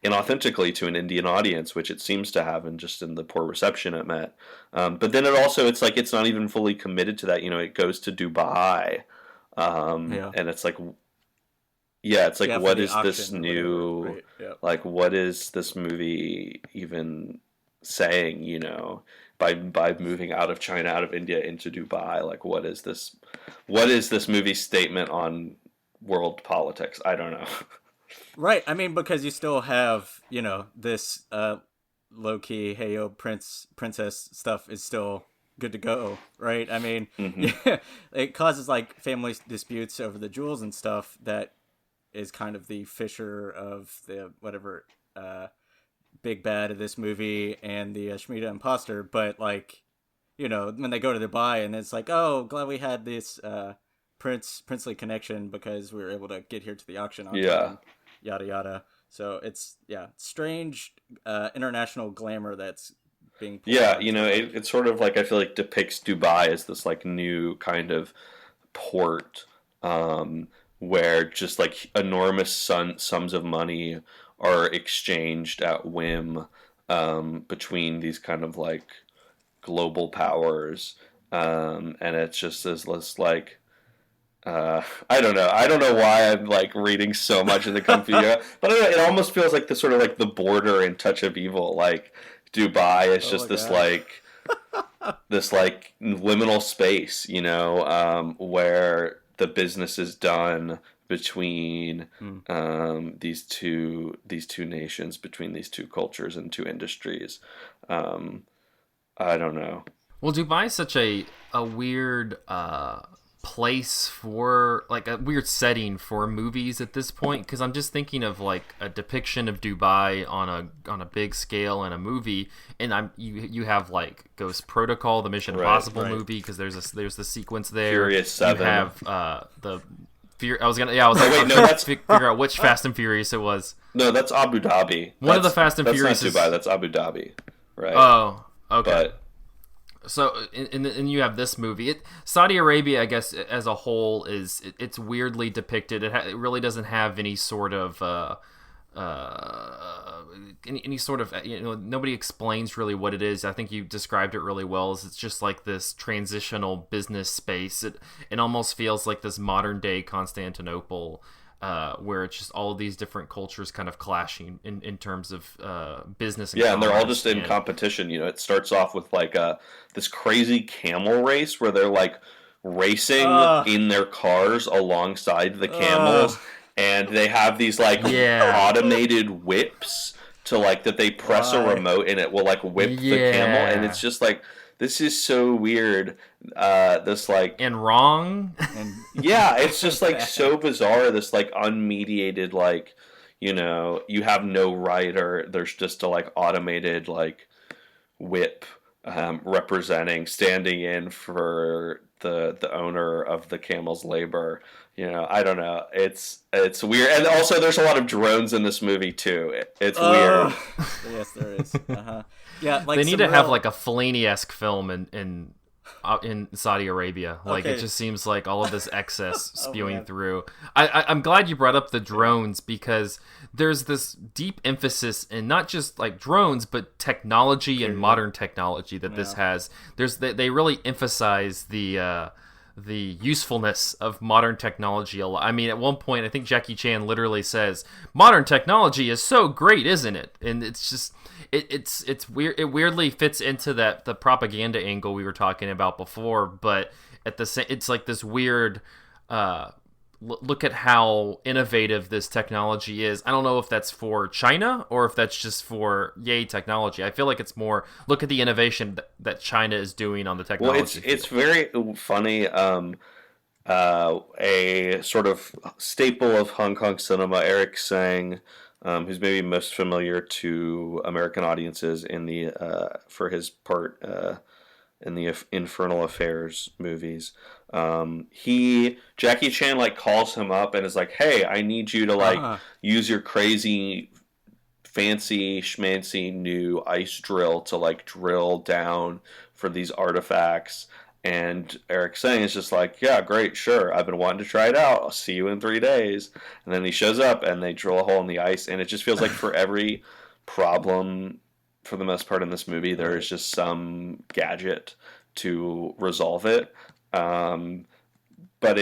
inauthentically to an Indian audience, which it seems to have, and just in the poor reception it met. But then it's like it's not even fully committed to that. It goes to Dubai, and it's like, it's like, what is this new? Right. Like, what is this movie even saying, you know, by moving out of China, out of India into Dubai? Like, what is this movie's statement on world politics? I don't know. Right. I mean, because you still have, you know, this low key, hey yo, princess stuff is still good to go, right? I mean, yeah, it causes like family disputes over the jewels and stuff. That is kind of the Fisher of the whatever big bad of this movie and the Shemitah imposter. But like, you know, when they go to Dubai and it's like, oh, glad we had this princely connection because we were able to get here to the auction on time. Yada yada. So it's strange international glamour that's being you know, it's sort of like, I feel like depicts Dubai as this like new kind of port, where just like enormous sums of money are exchanged at whim, between these kind of like global powers, and it's just this like, I don't know. I don't know why I'm like reading so much in the Kung Fu Yoga, but I don't know, it almost feels like the sort of like the border in Touch of Evil. Like Dubai is just this like this like liminal space, you know, where the business is done between these two nations, between these two cultures and two industries. I don't know. Well, Dubai is such a weird place for, like, a weird setting for movies at this point, because I'm just thinking of like a depiction of Dubai on a big scale in a movie, and you have like Ghost Protocol, the Mission Impossible movie, because there's the sequence there. Furious 7. You have the I was like, wait, no, that's figure out which Fast and Furious it was. No, that's Abu Dhabi. One of the Fast and Furious. That's not Dubai. That's Abu Dhabi, right? Oh, okay. But so, and you have this movie. Saudi Arabia, I guess, as a whole, it's weirdly depicted. It really doesn't have any sort of any sort of, you know, nobody explains really what it is. I think you described it really well. It's just like this transitional business space. It almost feels like this modern day Constantinople, where it's just all of these different cultures kind of clashing in terms of business. And they're all just in competition. You know, it starts off with like this crazy camel race where they're like racing in their cars alongside the camels, and they have these like automated whips to like that they press a remote and it will like whip the camel, and it's just like, this is so weird. This like and wrong. And it's just like so bizarre. This like unmediated, like, you know, you have no rider. There's just a like automated like whip, standing in for the owner of the camel's labor. You know, I don't know. It's weird, and also there's a lot of drones in this movie too. It's weird. Yes, there is. Yeah, like they need to have like a Fellini-esque film in Saudi Arabia. Like, it just seems like all of this excess spewing through. I'm glad you brought up the drones, because there's this deep emphasis in not just like drones, but technology and modern technology that this has. They really emphasize the usefulness of modern technology a lot. I mean, at one point, I think Jackie Chan literally says, "Modern technology is so great, isn't it?" And it's just, it's weird. It weirdly fits into the propaganda angle we were talking about before, but at the same, it's like this weird look at how innovative this technology is. I don't know if that's for China or if that's just for yay technology. I feel like it's more look at the innovation that China is doing on the technology. Well, it's very funny. A sort of staple of Hong Kong cinema, Eric Tsang, who's maybe most familiar to American audiences in the for his part in the Infernal Affairs movies. Jackie Chan like calls him up and is like, "Hey, I need you to like use your crazy fancy schmancy new ice drill to like drill down for these artifacts." And Eric Tsang is just like, "Yeah, great, sure. I've been wanting to try it out. I'll see you in 3 days." And then he shows up and they drill a hole in the ice, and it just feels like for every problem, for the most part in this movie, there is just some gadget to resolve it. But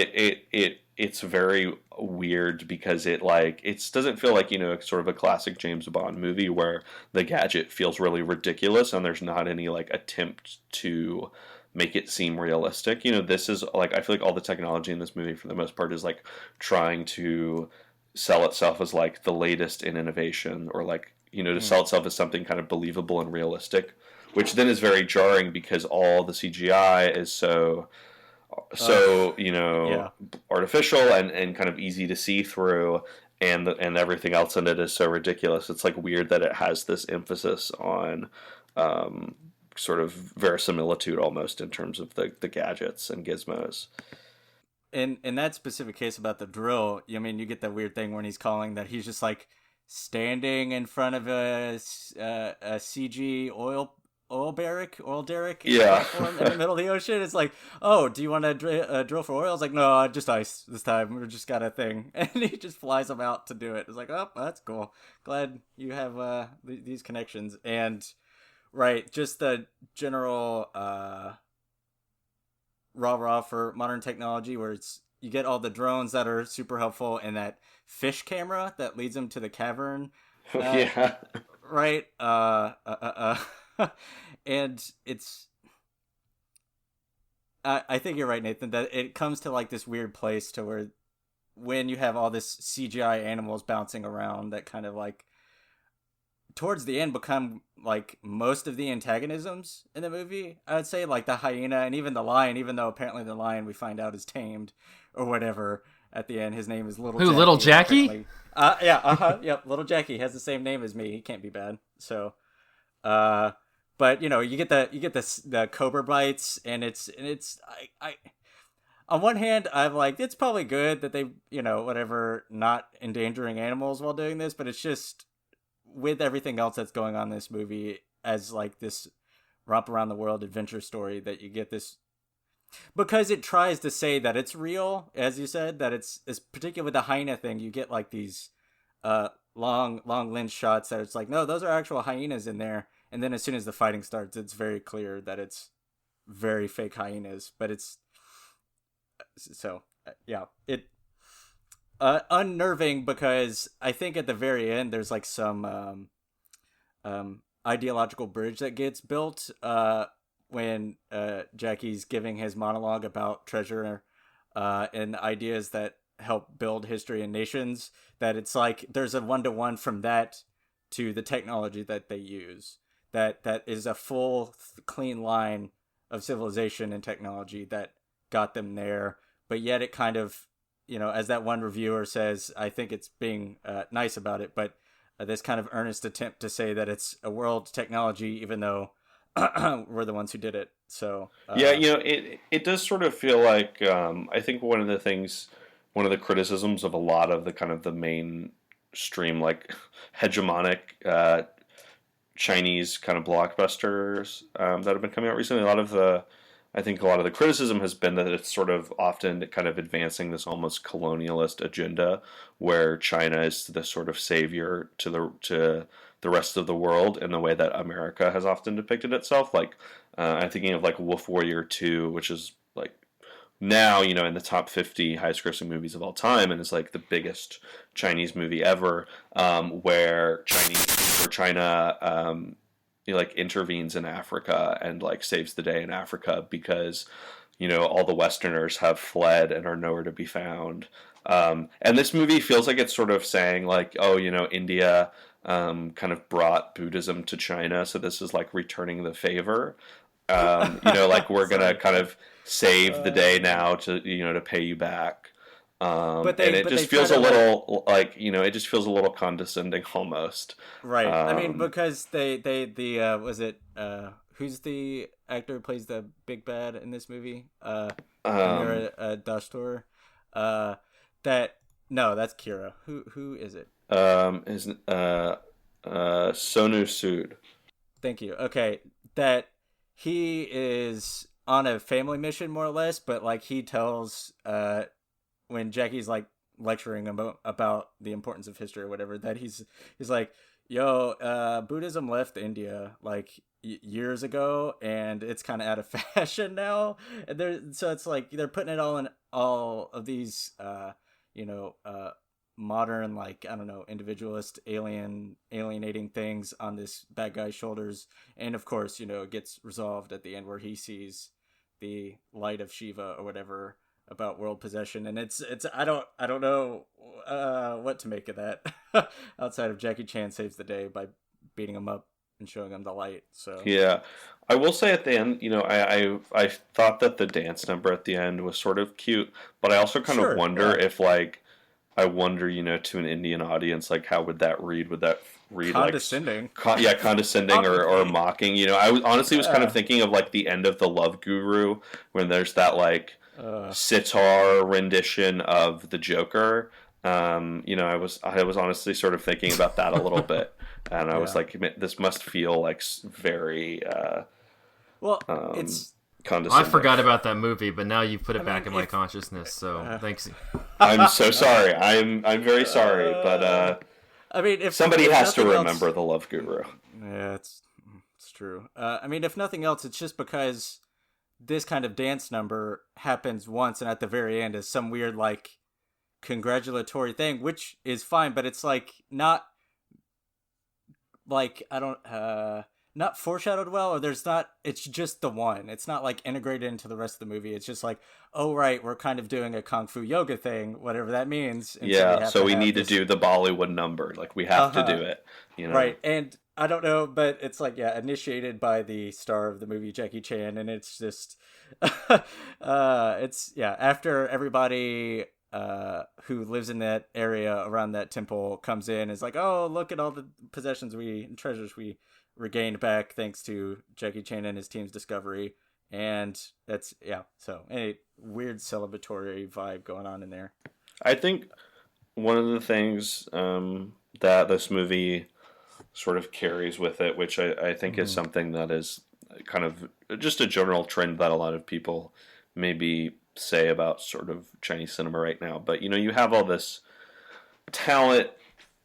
it's very weird because it doesn't feel like, sort of a classic James Bond movie where the gadget feels really ridiculous and there's not any like attempt to make it seem realistic. This is like, I feel like all the technology in this movie for the most part is like trying to sell itself as like the latest in innovation, or like, to sell itself as something kind of believable and realistic, which then is very jarring because all the CGI is so Yeah. artificial and kind of easy to see through, and everything else in it is so ridiculous. It's like weird that it has this emphasis on sort of verisimilitude almost in terms of the gadgets and gizmos. In that specific case about the drill, I mean, you get that weird thing when he's calling that he's just like standing in front of a CG oil derrick Yeah. platform in the middle of the ocean. It's like, oh, do you want to drill for oil? It's like, no, just ice this time. We just got a thing, and he just flies them out to do it. It's like, oh, that's cool. Glad you have these connections. And right, just the general rah for modern technology, where you get all the drones that are super helpful, and that fish camera that leads them to the cavern. Yeah. Right. And it's, I think you're right, Nathan, that it comes to like this weird place to where when you have all this CGI animals bouncing around that kind of like towards the end become like most of the antagonisms in the movie, I would say, like the hyena and even the lion, even though apparently the lion we find out is tamed or whatever at the end. His name is Little Who, Jackie. Little Jackie? Yep, Little Jackie has the same name as me. He can't be bad. So, but you get the cobra bites, and it's I on one hand, I'm like, it's probably good that they, whatever, not endangering animals while doing this, but it's just with everything else that's going on in this movie as like this romp around the world adventure story, that you get this, because it tries to say that it's real, as you said, that it's particularly with the hyena thing, you get like these long lens shots that it's like, no, those are actual hyenas in there. And then as soon as the fighting starts, it's very clear that it's very fake hyenas. But it's so it unnerving, because I think at the very end there's like some ideological bridge that gets built when Jackie's giving his monologue about treasure and ideas that help build history and nations, that it's like there's a 1-to-1 from that to the technology that they use, that is a full clean line of civilization and technology that got them there. But yet it kind of, as that one reviewer says, I think it's being nice about it, but this kind of earnest attempt to say that it's a world technology, even though we're the ones who did it. So it does sort of feel like, I think one of the criticisms of a lot of the kind of the mainstream, like hegemonic Chinese kind of blockbusters that have been coming out recently, I think a lot of the criticism has been that it's sort of often kind of advancing this almost colonialist agenda, where China is the sort of savior to the rest of the world in the way that America has often depicted itself. Like, I'm thinking of like Wolf Warrior 2, which is like now, in the top 50 highest grossing movies of all time, and is like the biggest Chinese movie ever, where China like intervenes in Africa and like saves the day in Africa because all the Westerners have fled and are nowhere to be found. And this movie feels like it's sort of saying like, oh, India kind of brought Buddhism to China, so this is like returning the favor. Like we're gonna kind of save the day now to pay you back. And it just feels a little like, it just feels a little condescending almost. Right. I mean, because was it who's the actor who plays the big bad in this movie? Dashtor. That's Kira. Who is it? Is Sonu Sood. Thank you. Okay, that he is on a family mission more or less, but like he tells when Jackie's like lecturing about the importance of history or whatever, that he's like, Buddhism left India like years ago, and it's kind of out of fashion now. And so it's like they're putting it all in all of these, modern, like, I don't know, individualist, alienating things on this bad guy's shoulders. And of course, it gets resolved at the end where he sees the light of Shiva or whatever about world possession, and it's I don't know what to make of that outside of Jackie Chan saves the day by beating him up and showing him the light. So Yeah, I will say at the end, I thought that the dance number at the end was sort of cute, but I also kind of sure, wonder yeah. if I wonder, to an Indian audience, like how would that read? Would that read Condescending. like condescending or mocking? I honestly was kind of Yeah. thinking of like the end of The Love Guru when there's that like Uh, sitar rendition of the Joker. I was honestly sort of thinking about that a little bit, and I was yeah. like, this must feel like very Well, um, it's. I condescending. forgot about that movie, but now you've put it I back mean, in my if. consciousness. So Uh, thanks. I'm so sorry. I'm very sorry, but I mean, somebody if has to nothing remember else, The Love Guru. yeah, it's true. I mean, if nothing else, it's just because this kind of dance number happens once, and at the very end is some weird like congratulatory thing, which is fine, but it's like not like I don't not foreshadowed well, or there's not. It's just the one. It's not like integrated into the rest of the movie. It's just like, oh right, we're kind of doing a kung fu yoga thing, whatever that means, and so we Yeah, have so to we have need to this. do the Bollywood number. Like we have to Uh-huh. do it. Right, and I don't know, but it's like, yeah, initiated by the star of the movie, Jackie Chan, and it's just, it's yeah. After everybody who lives in that area around that temple comes in, is like, oh, look at all the possessions and treasures we regained back thanks to Jackie Chan and his team's discovery, and that's yeah. So a weird celebratory vibe going on in there. I think one of the things that this movie sort of carries with it, which I think is Mm-hmm. something that is kind of just a general trend that a lot of people maybe say about sort of Chinese cinema right now. But you have all this talent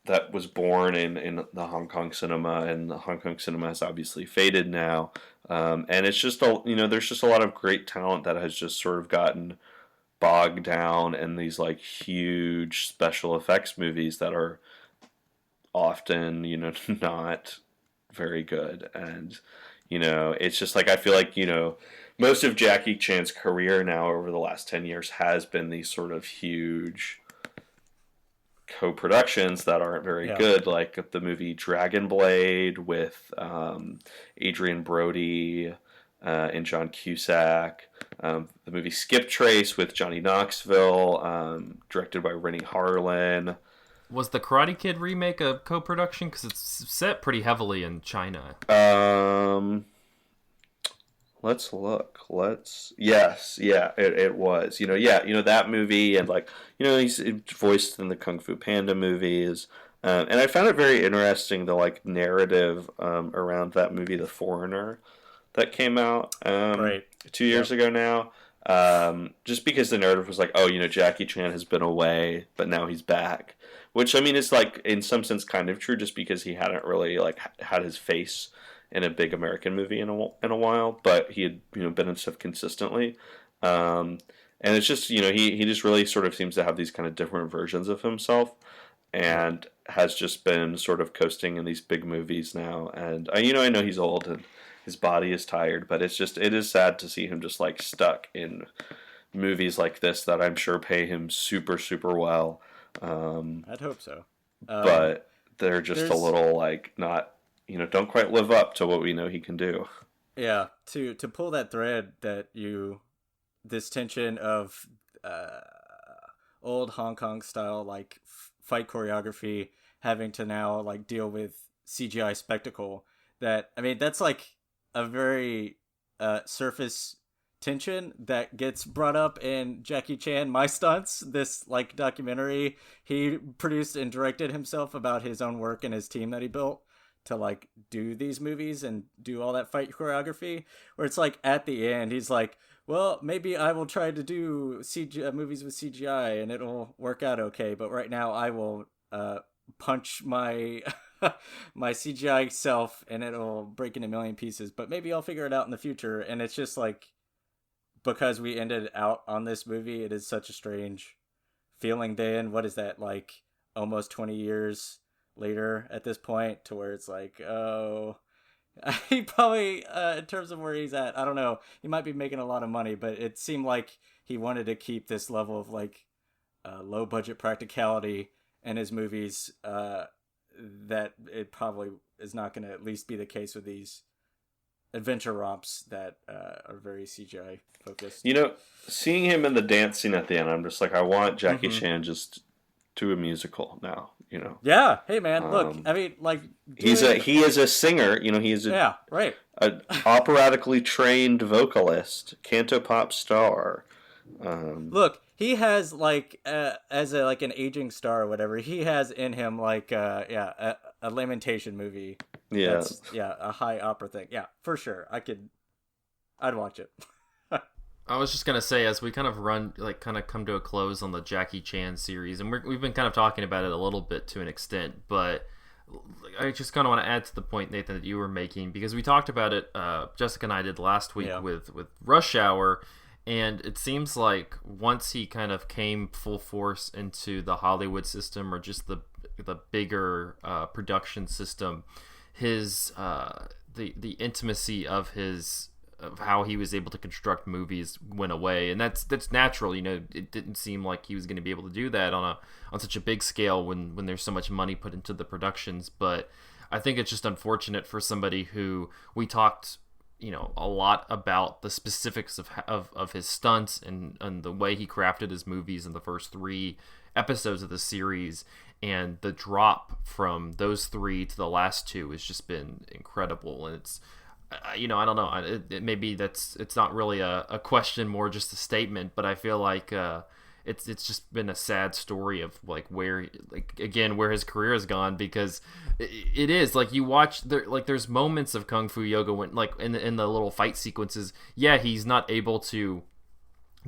that was born in the Hong Kong cinema, and the Hong Kong cinema has obviously faded now. And it's just there's just a lot of great talent that has just sort of gotten bogged down in these like huge special effects movies that are often not very good. And it's just like I feel like most of Jackie Chan's career now over the last 10 years has been these sort of huge co-productions that aren't very Yeah. good, like the movie Dragon Blade with Adrian Brody and John Cusack, the movie Skip Trace with Johnny Knoxville, directed by Rennie Harlan. Was the Karate Kid remake a co-production? Because it's set pretty heavily in China. Let's look. Yes, yeah, it was. That movie, and like, he's voiced in the Kung Fu Panda movies. And I found it very interesting, the like narrative around that movie, The Foreigner, that came out Right. 2 years Yep. ago now. Just because the narrative was like, oh, Jackie Chan has been away, but now he's back. Which, I mean, is like, in some sense, kind of true, just because he hadn't really like had his face in a big American movie in a while, but he had been in stuff consistently. And it's just he just really sort of seems to have these kind of different versions of himself, and has just been sort of coasting in these big movies now. And I know he's old and his body is tired, but it is sad to see him just like stuck in movies like this that I'm sure pay him super super well. I'd hope so. But they're just a there's- little like not don't quite live up to what we know he can do. Yeah, to pull that thread that this tension of old Hong Kong style like fight choreography having to now like deal with CGI spectacle, that I mean that's like a very surface tension that gets brought up in Jackie Chan My Stunts, this like documentary he produced and directed himself about his own work and his team that he built to like do these movies and do all that fight choreography, where it's like at the end he's like, well, maybe I will try to do CGI movies with CGI and it'll work out okay, but right now I will punch my my CGI self and it'll break in a million pieces, but maybe I'll figure it out in the future. And it's just like, because we ended out on this movie, it is such a strange feeling then. What is that, like almost 20 years later at this point, to where it's like, oh, he probably, in terms of where he's at, I don't know, he might be making a lot of money, but it seemed like he wanted to keep this level of like low budget practicality in his movies, that it probably is not going to at least be the case with these adventure romps that are very CGI focused. You know, seeing him in the dance scene at the end, I'm just like, I want Jackie Chan just to a musical now. You know. Yeah. Hey, man. Look. I mean, like he is a singer. You know, he is a right. An operatically trained vocalist, cantopop star. Look, he has like as a like an aging star or whatever. He has in him like a lamentation movie. Yeah. That's, a high opera thing. Yeah, for sure. I'd watch it. I was just gonna say, as we kind of come to a close on the Jackie Chan series, and we've been kind of talking about it a little bit to an extent, but I just kind of want to add to the point, Nathan, that you were making, because we talked about it. Jessica and I did last week with Rush Hour, and it seems like once he kind of came full force into the Hollywood system, or just the bigger production system, his the intimacy of how he was able to construct movies went away, and that's natural. You know, it didn't seem like he was going to be able to do that on such a big scale when there's so much money put into the productions. But I think it's just unfortunate for somebody who we talked, you know, a lot about the specifics of his stunts and the way he crafted his movies in the first 3 episodes of the series, and the drop from those 3 to the last 2 has just been incredible. And it's, you know, I don't know, maybe it's not really a question, more just a statement, but I feel like it's just been a sad story of like where his career has gone, because it is like, you watch there's moments of Kung Fu Yoga when, like, in the little fight sequences, he's not able to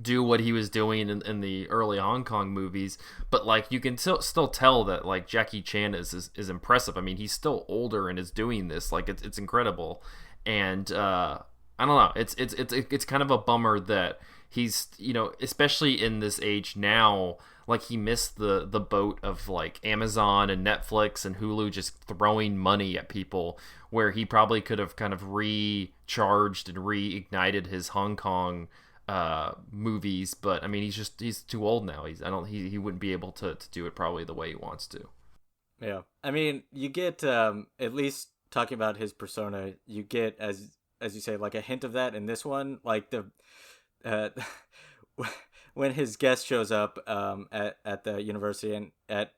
do what he was doing in the early Hong Kong movies, but like you can still tell that like Jackie Chan is impressive. I mean, he's still older and is doing this, like it's incredible. And I don't know, it's kind of a bummer that he's, you know, especially in this age now, like he missed the boat of like Amazon and Netflix and Hulu just throwing money at people, where he probably could have kind of recharged and reignited his Hong Kong movies. But I mean, he's too old now. He wouldn't be able to do it probably the way he wants to. Yeah, I mean, you get at least talking about his persona, you get, as you say, like a hint of that in this one, like the when his guest shows up at the university and at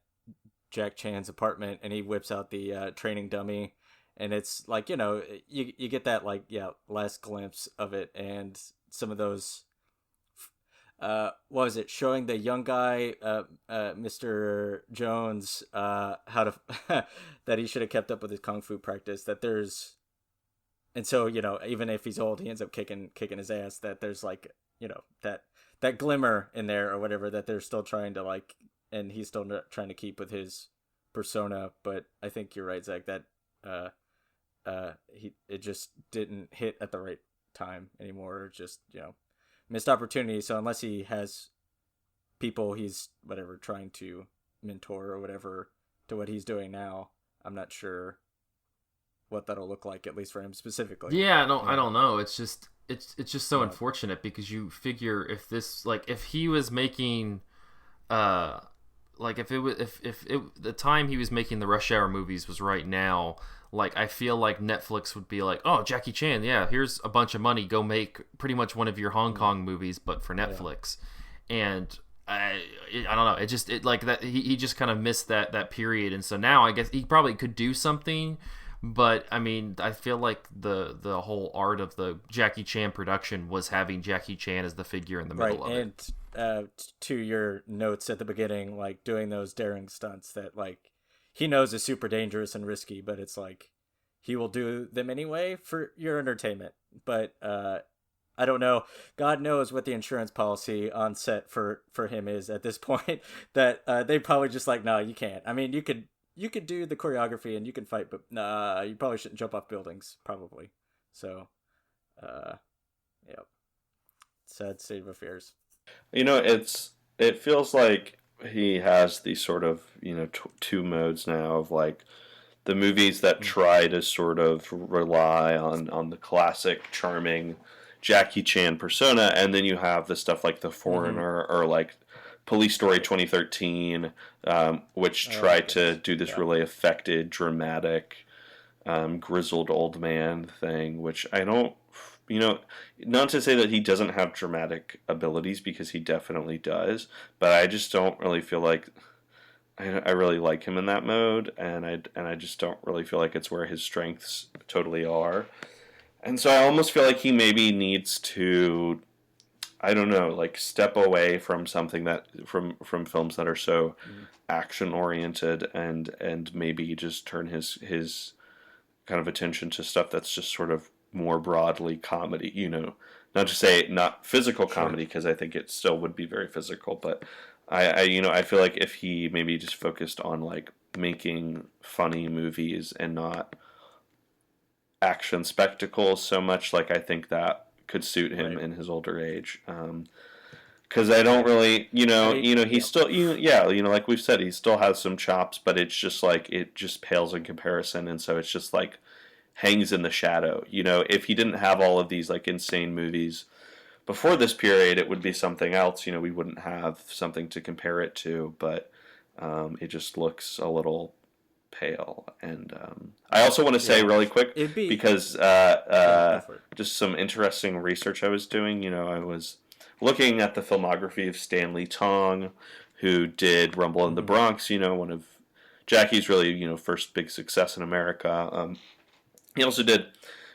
Jack Chan's apartment, and he whips out the training dummy, and it's like, you know, you get that like last glimpse of it, and some of those what was it, showing the young guy, Mr. Jones, how to that he should have kept up with his kung fu practice, that there's, and so, you know, even if he's old, he ends up kicking his ass, that there's like, you know, that glimmer in there or whatever, that they're still trying to like, and he's still trying to keep with his persona. But I think you're right, Zach, that it just didn't hit at the right time anymore, or just, you know, missed opportunity. So unless he has people he's whatever trying to mentor or whatever to what he's doing now, I'm not sure what that'll look like, at least for him specifically. I don't know. It's just so unfortunate, because you figure if he was making if the time he was making the Rush Hour movies was right now, like I feel like Netflix would be like, oh, Jackie Chan, here's a bunch of money, go make pretty much one of your Hong Kong movies, but for Netflix. And I don't know, it like that he just kind of missed that period, and so now I guess he probably could do something. But I mean, I feel like the whole art of the Jackie Chan production was having Jackie Chan as the figure in the middle of it. And to your notes at the beginning, like doing those daring stunts that like he knows is super dangerous and risky, but it's like he will do them anyway for your entertainment. But I don't know. God knows what the insurance policy on set for him is at this point. That they probably just like, no, you can't. I mean, you could you could do the choreography and you can fight, but you probably shouldn't jump off buildings, probably. So, yep. Sad state of affairs. It feels like he has these sort of, two modes now of like the movies that try to sort of rely on the classic charming Jackie Chan persona, and then you have the stuff like The Foreigner or like Police Story 2013, which tried to do this really affected, dramatic, grizzled old man thing, which I don't, not to say that he doesn't have dramatic abilities, because he definitely does, but I just don't really feel like I really like him in that mode, and I just don't really feel like it's where his strengths totally are. And so I almost feel like he maybe needs to, I don't know, like step away from something that from films that are so action oriented, and maybe just turn his kind of attention to stuff that's just sort of more broadly comedy, not to say not physical comedy, because I think it still would be very physical, but I feel like if he maybe just focused on like making funny movies and not action spectacles so much, like I think that could suit him in his older age. Because I don't really, he's still, like we've said, he still has some chops, but it's just like, it just pales in comparison, and so it's just like hangs in the shadow. If he didn't have all of these like insane movies before this period, it would be something else. We wouldn't have something to compare it to, but it just looks a little pale. And I also want to say really quick, because just some interesting research I was doing. I was looking at the filmography of Stanley Tong, who did Rumble in the Bronx, one of Jackie's really, first big success in America. He also did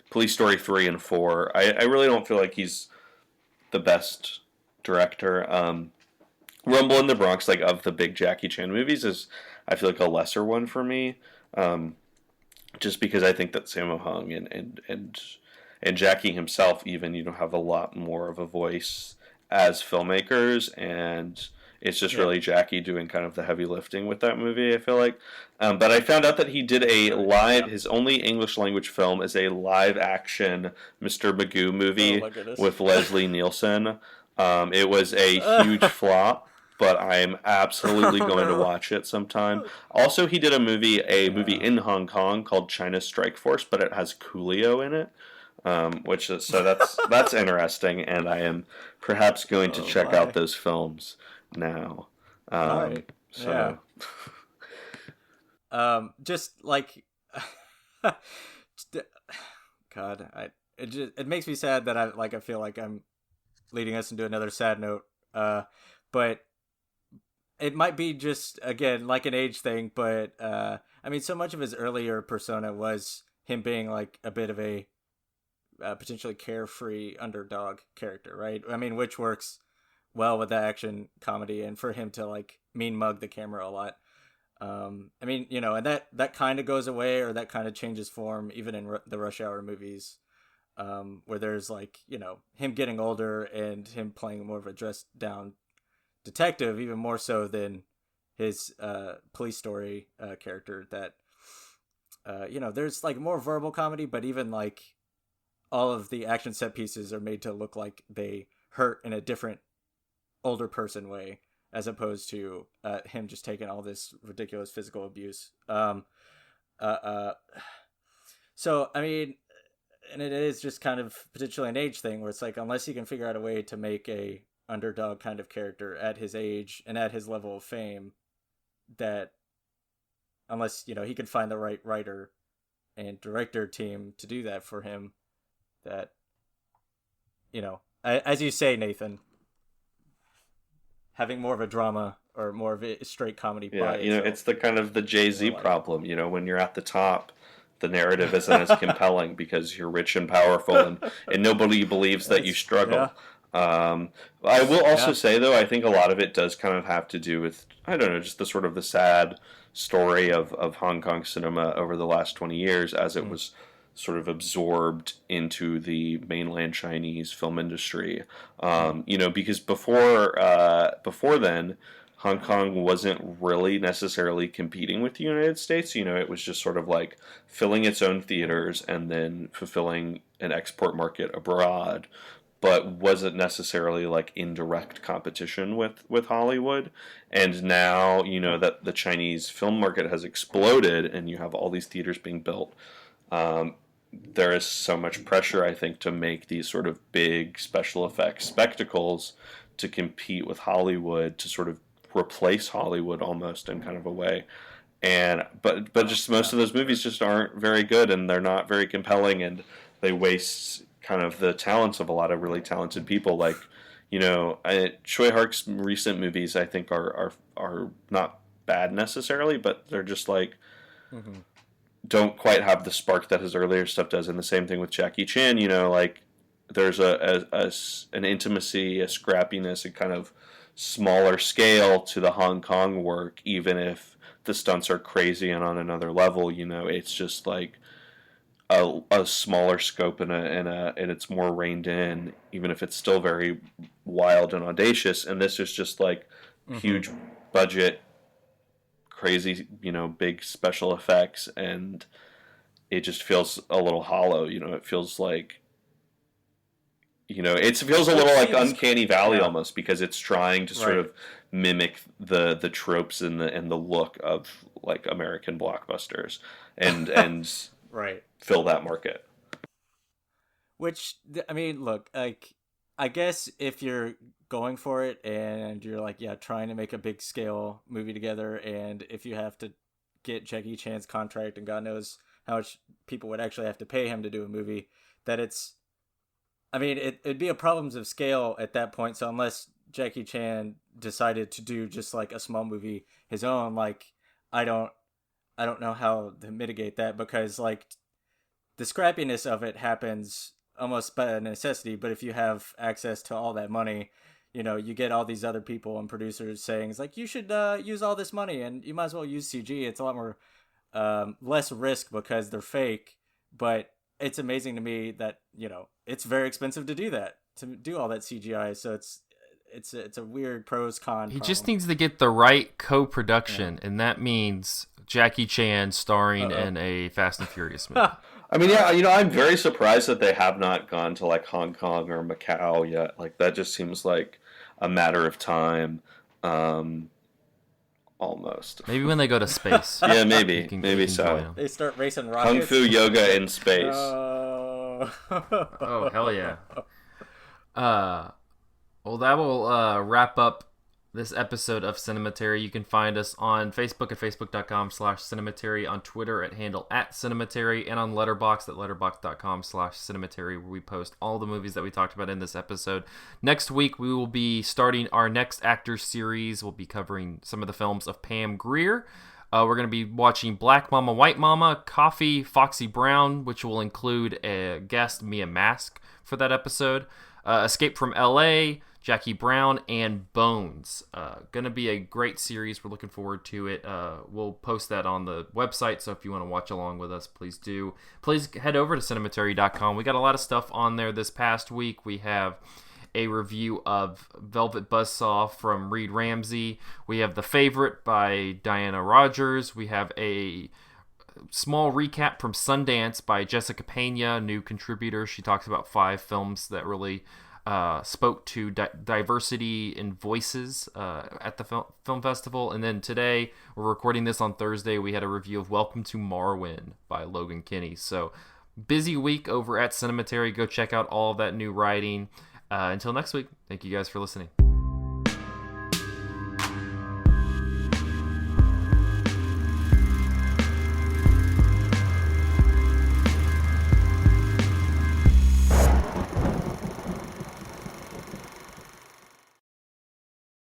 Police Story 3 and 4. I really don't feel like he's the best director. Rumble in the Bronx, like of the big Jackie Chan movies, is I feel like a lesser one for me, just because I think that Sammo Hung and Jackie himself even have a lot more of a voice as filmmakers, and it's just really Jackie doing kind of the heavy lifting with that movie, I feel like. But I found out that he did his only English language film is a live action Mr. Magoo movie with Leslie Nielsen. It was a huge flop, but I'm absolutely going to watch it sometime. Also, he did a movie in Hong Kong called China Strike Force, but it has Coolio in it. That's interesting, and I am perhaps going to check out those films now. Just like God, it makes me sad that I feel like I'm leading us into another sad note. But it might be just, again, like an age thing, but so much of his earlier persona was him being like a bit of a potentially carefree underdog character, right? Which works well with the action comedy, and for him to like mean mug the camera a lot. And that kind of goes away, or that kind of changes form even in the Rush Hour movies, where there's like, him getting older and him playing more of a dressed down detective, even more so than his Police Story character, that there's like more verbal comedy, but even like all of the action set pieces are made to look like they hurt in a different older person way, as opposed to him just taking all this ridiculous physical abuse. So and it is just kind of potentially an age thing, where it's like, unless you can figure out a way to make a underdog kind of character at his age and at his level of fame, that unless he could find the right writer and director team to do that for him, that as you say, Nathan, having more of a drama or more of a straight comedy. It's the kind of the Jay-Z problem. When you're at the top, the narrative isn't as compelling because you're rich and powerful, and nobody believes that you struggle. I will also say, though, I think a lot of it does kind of have to do with, I don't know, just the sort of the sad story of Hong Kong cinema over the last 20 years as it was sort of absorbed into the mainland Chinese film industry. Because before then, Hong Kong wasn't really necessarily competing with the United States. It was just sort of like filling its own theaters and then fulfilling an export market abroad, but wasn't necessarily like in direct competition with Hollywood. And now, that the Chinese film market has exploded and you have all these theaters being built, there is so much pressure, I think, to make these sort of big special effects spectacles to compete with Hollywood, to sort of replace Hollywood almost in kind of a way. And but just most of those movies just aren't very good, and they're not very compelling, and they waste kind of the talents of a lot of really talented people. Like, Choi Hark's recent movies, I think, are not bad necessarily, but they're just like don't quite have the spark that his earlier stuff does. And the same thing with Jackie Chan. Like there's an intimacy, a scrappiness, a kind of smaller scale to the Hong Kong work, even if the stunts are crazy and on another level. It's just like a smaller scope and it's more reined in, even if it's still very wild and audacious. And this is just like huge budget, crazy, big special effects, and it just feels a little hollow. It feels like, it feels a little like Uncanny Valley almost, because it's trying to sort of mimic the tropes and the look of like American blockbusters and fill that market. Which, I mean, look, like, I guess if you're going for it and you're like, trying to make a big scale movie together, and if you have to get Jackie Chan's contract and God knows how much people would actually have to pay him to do a movie, that it'd be a problems of scale at that point. So unless Jackie Chan decided to do just like a small movie his own, like, I don't know how to mitigate that, because like the scrappiness of it happens almost by necessity. But if you have access to all that money, you get all these other people and producers saying, it's like, you should use all this money and you might as well use CG. It's a lot more less risk because they're fake. But it's amazing to me that, it's very expensive to do that, to do all that CGI. So it's a weird pros con. He just needs to get the right co-production, and that means Jackie Chan starring in a Fast and Furious movie. I mean, I'm very surprised that they have not gone to like Hong Kong or Macau yet. Like that just seems like a matter of time, almost. Maybe when they go to space. Yeah, maybe so. They start racing rockets. Kung Fu yoga in space. Oh, hell yeah. Well, that will wrap up this episode of Cinematary. You can find us on Facebook at facebook.com/Cinematary, on Twitter at handle @Cinematary, and on Letterboxd at letterboxd.com/Cinematary, where we post all the movies that we talked about in this episode. Next week, we will be starting our next actor series. We'll be covering some of the films of Pam Grier. We're going to be watching Black Mama, White Mama, Coffee, Foxy Brown, which will include a guest, Mia Mask, for that episode. Escape from L.A., Jackie Brown, and Bones. Gonna be a great series. We're looking forward to it. We'll post that on the website, so if you want to watch along with us, please do. Please head over to cinematary.com. We got a lot of stuff on there this past week. We have a review of Velvet Buzzsaw from Reed Ramsey. We have The Favorite by Diana Rogers. We have a small recap from Sundance by Jessica Pena, new contributor. She talks about 5 films that really spoke to diversity in voices at the film festival. And then today, we're recording this on Thursday, we had a review of Welcome to Marwin by Logan Kinney. So busy week over at Cinematary. Go check out all of that new writing. Until next week, thank you guys for listening.